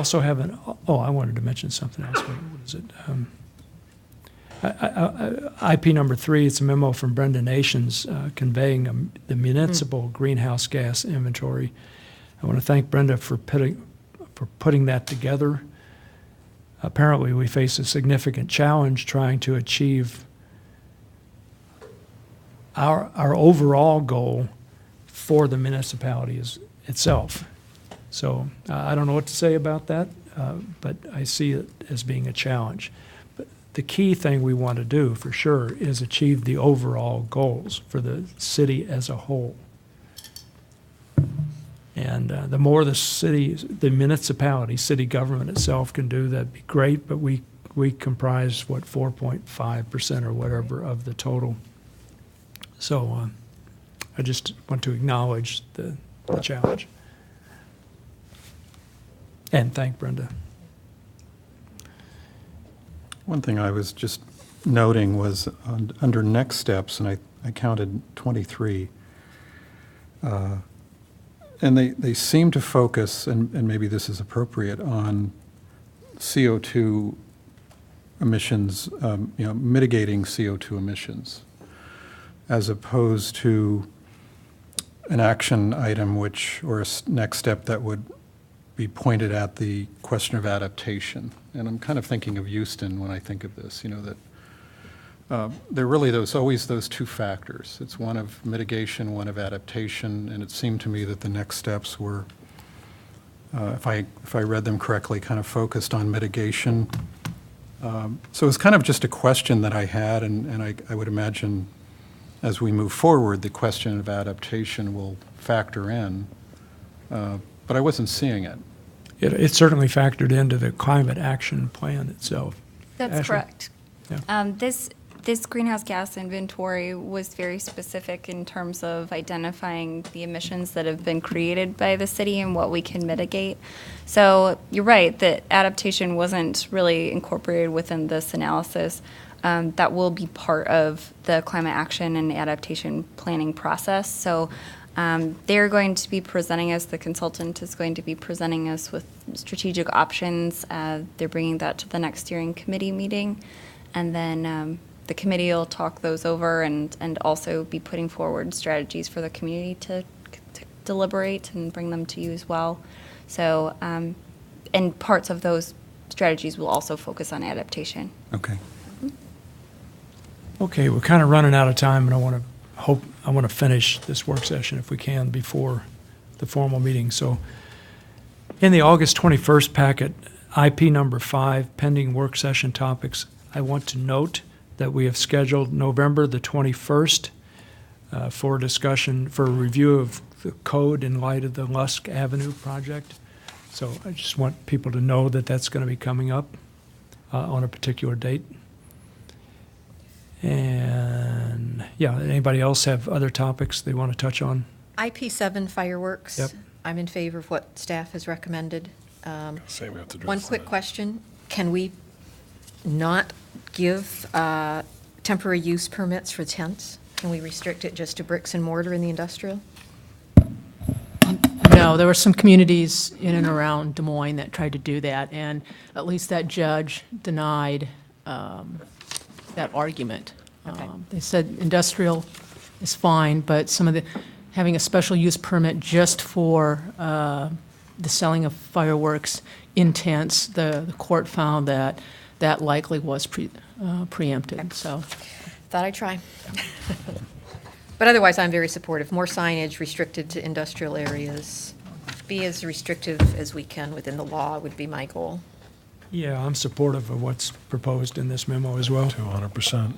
also have I wanted to mention something else. What is it? IP number 3, it's a memo from Brenda Nations conveying the municipal greenhouse gas inventory. I want to thank Brenda for putting that together. Apparently, we face a significant challenge trying to achieve our overall goal for the municipality itself. So I don't know what to say about that, but I see it as being a challenge. But the key thing we want to do, for sure, is achieve the overall goals for the city as a whole. And the more the municipality, city government itself can do, that'd be great, but we comprise, 4.5% or whatever of the total. So I just want to acknowledge the challenge. And thank Brenda. One thing I was just noting was under next steps, and I counted 23, and they seem to focus, and maybe this is appropriate, on CO2 emissions, mitigating CO2 emissions, as opposed to an action item or a next step that would be pointed at the question of adaptation. And I'm kind of thinking of Houston when I think of this, that there are really always those two factors. It's one of mitigation, one of adaptation, and it seemed to me that the next steps were, if I read them correctly, kind of focused on mitigation. So it's kind of just a question that I had, and I would imagine as we move forward, the question of adaptation will factor in, but I wasn't seeing it. It certainly factored into the climate action plan itself. That's Ashley? correct. Yeah. This greenhouse gas inventory was very specific in terms of identifying the emissions that have been created by the city and what we can mitigate. So you're right that adaptation wasn't really incorporated within this analysis. That will be part of the climate action and adaptation planning process. So they're going to be presenting us, the consultant is going to be presenting us with strategic options. They're bringing that to the next steering committee meeting. And then the committee will talk those over and also be putting forward strategies for the community to deliberate and bring them to you as well. So, and parts of those strategies will also focus on adaptation. Okay. Okay, we're kind of running out of time, and I want to finish this work session if we can before the formal meeting. So in the August 21st packet, IP number 5, pending work session topics, I want to note that we have scheduled November the 21st for discussion, for a review of the code in light of the Lusk Avenue project. So I just want people to know that that's going to be coming up on a particular date. And, yeah, anybody else have other topics they want to touch on? IP7 fireworks. Yep. I'm in favor of what staff has recommended. Say we have to One address quick that. question. Can we not give temporary use permits for tents? Can we restrict it just to bricks and mortar in the industrial? No, there were some communities in and around Des Moines that tried to do that, and at least that judge denied that argument. Okay. They said industrial is fine, but having a special use permit just for the selling of fireworks in tents, the court found that likely was preempted, so. Thought I'd try. But otherwise, I'm very supportive. More signage restricted to industrial areas. Be as restrictive as we can within the law would be my goal. Yeah, I'm supportive of what's proposed in this memo as well. 200%.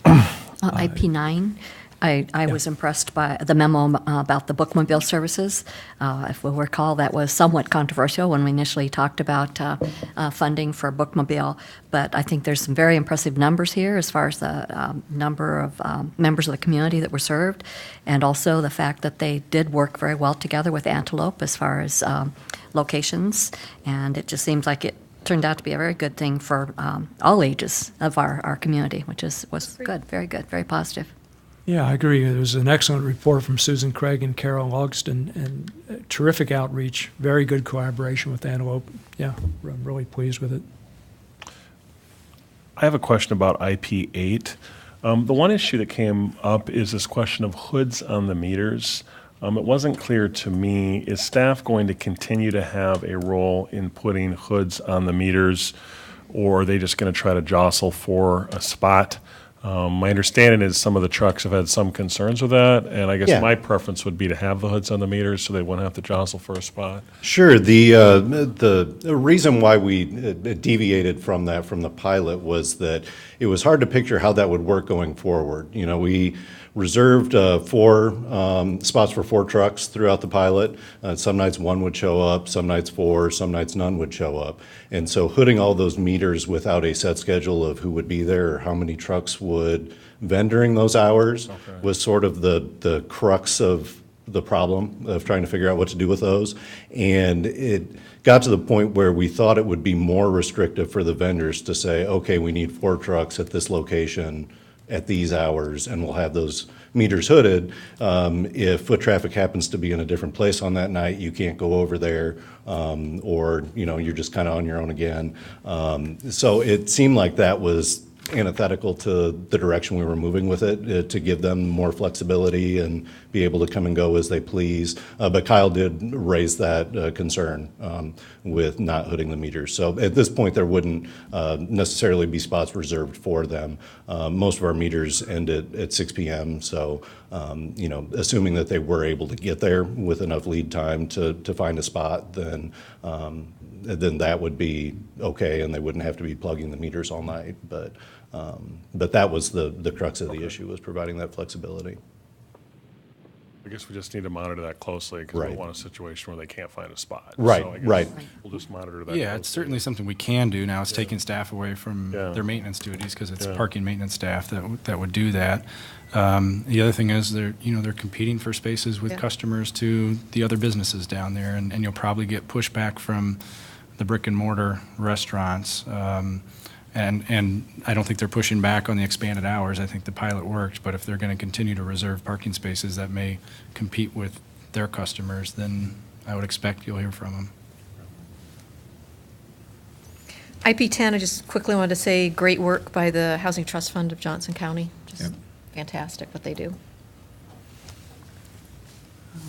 IP9, I was impressed by the memo about the bookmobile services. If we recall, that was somewhat controversial when we initially talked about funding for bookmobile, but I think there's some very impressive numbers here as far as the number of members of the community that were served, and also the fact that they did work very well together with Antelope as far as locations, and it just seems like it turned out to be a very good thing for all ages of our community, which was good, very positive. Yeah, I agree. It was an excellent report from Susan Craig and Carol Logston, and terrific outreach, very good collaboration with Antelope. Yeah, I'm really pleased with it. I have a question about IP8. The one issue that came up is this question of hoods on the meters. It wasn't clear to me, is staff going to continue to have a role in putting hoods on the meters, or are they just going to try to jostle for a spot? My understanding is some of the trucks have had some concerns with that, and I guess Yeah. my preference would be to have the hoods on the meters so they wouldn't have to jostle for a spot. Sure. The reason why we deviated from that from the pilot was that it was hard to picture how that would work going forward. You know, we reserved 4 spots for 4 trucks throughout the pilot. Some nights 1 would show up, some nights 4, some nights none would show up. And so hooding all those meters without a set schedule of who would be there or how many trucks would vend during those hours was sort of the crux of the problem of trying to figure out what to do with those. And it got to the point where we thought it would be more restrictive for the vendors to say, okay, we need 4 trucks at this location at these hours, and we'll have those meters hooded. If foot traffic happens to be in a different place on that night, you can't go over there, or, you know, you're just kind of on your own again. So it seemed like that was antithetical to the direction we were moving with it, to give them more flexibility and be able to come and go as they please. But Kyle did raise that concern with not hooding the meters. So at this point, there wouldn't necessarily be spots reserved for them. Most of our meters end at 6 p.m. So, you know, assuming that they were able to get there with enough lead time to find a spot, then that would be okay, and they wouldn't have to be plugging the meters all night. But that was the crux of the issue, was providing that flexibility. I guess we just need to monitor that closely because we don't Right. want a situation where they can't find a spot. Right, So I guess right. We'll just monitor that. Yeah, it's closely. certainly something we can do now. It's taking staff away from Yeah. their maintenance duties because it's Yeah. parking maintenance staff that would do that. The other thing is they're competing for spaces with Yeah. customers to the other businesses down there, and you'll probably get pushback from the brick and mortar restaurants. And I don't think they're pushing back on the expanded hours. I think the pilot worked, but if they're going to continue to reserve parking spaces that may compete with their customers, then I would expect you'll hear from them. IP10, I just quickly wanted to say, great work by the Housing Trust Fund of Johnson County. Just fantastic what they do.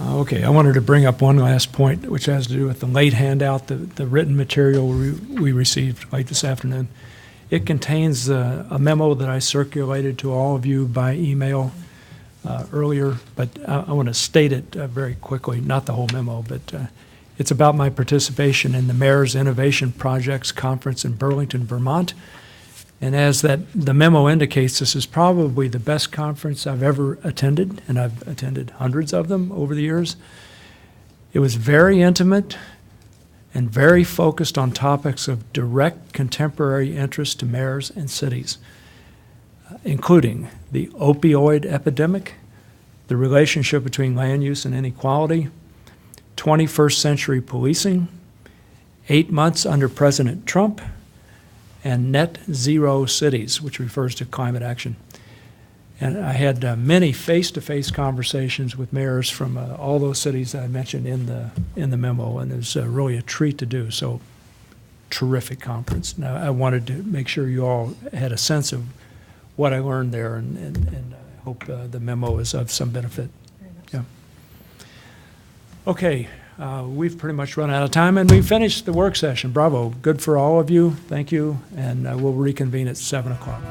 Okay, I wanted to bring up one last point, which has to do with the late handout, the written material we received late this afternoon. It contains a memo that I circulated to all of you by email earlier, but I want to state it very quickly, not the whole memo, but it's about my participation in the Mayor's Innovation Projects Conference in Burlington, Vermont. And as the memo indicates, this is probably the best conference I've ever attended, and I've attended hundreds of them over the years. It was very intimate and very focused on topics of direct contemporary interest to mayors and cities, including the opioid epidemic, the relationship between land use and inequality, 21st century policing, 8 months under President Trump, and net zero cities, which refers to climate action. And I had many face-to-face conversations with mayors from all those cities that I mentioned in the memo, and it was really a treat to do. So, terrific conference. Now, I wanted to make sure you all had a sense of what I learned there, and I hope the memo is of some benefit. Yeah. Okay, we've pretty much run out of time, and we finished the work session. Bravo. Good for all of you. Thank you, and we'll reconvene at 7 o'clock.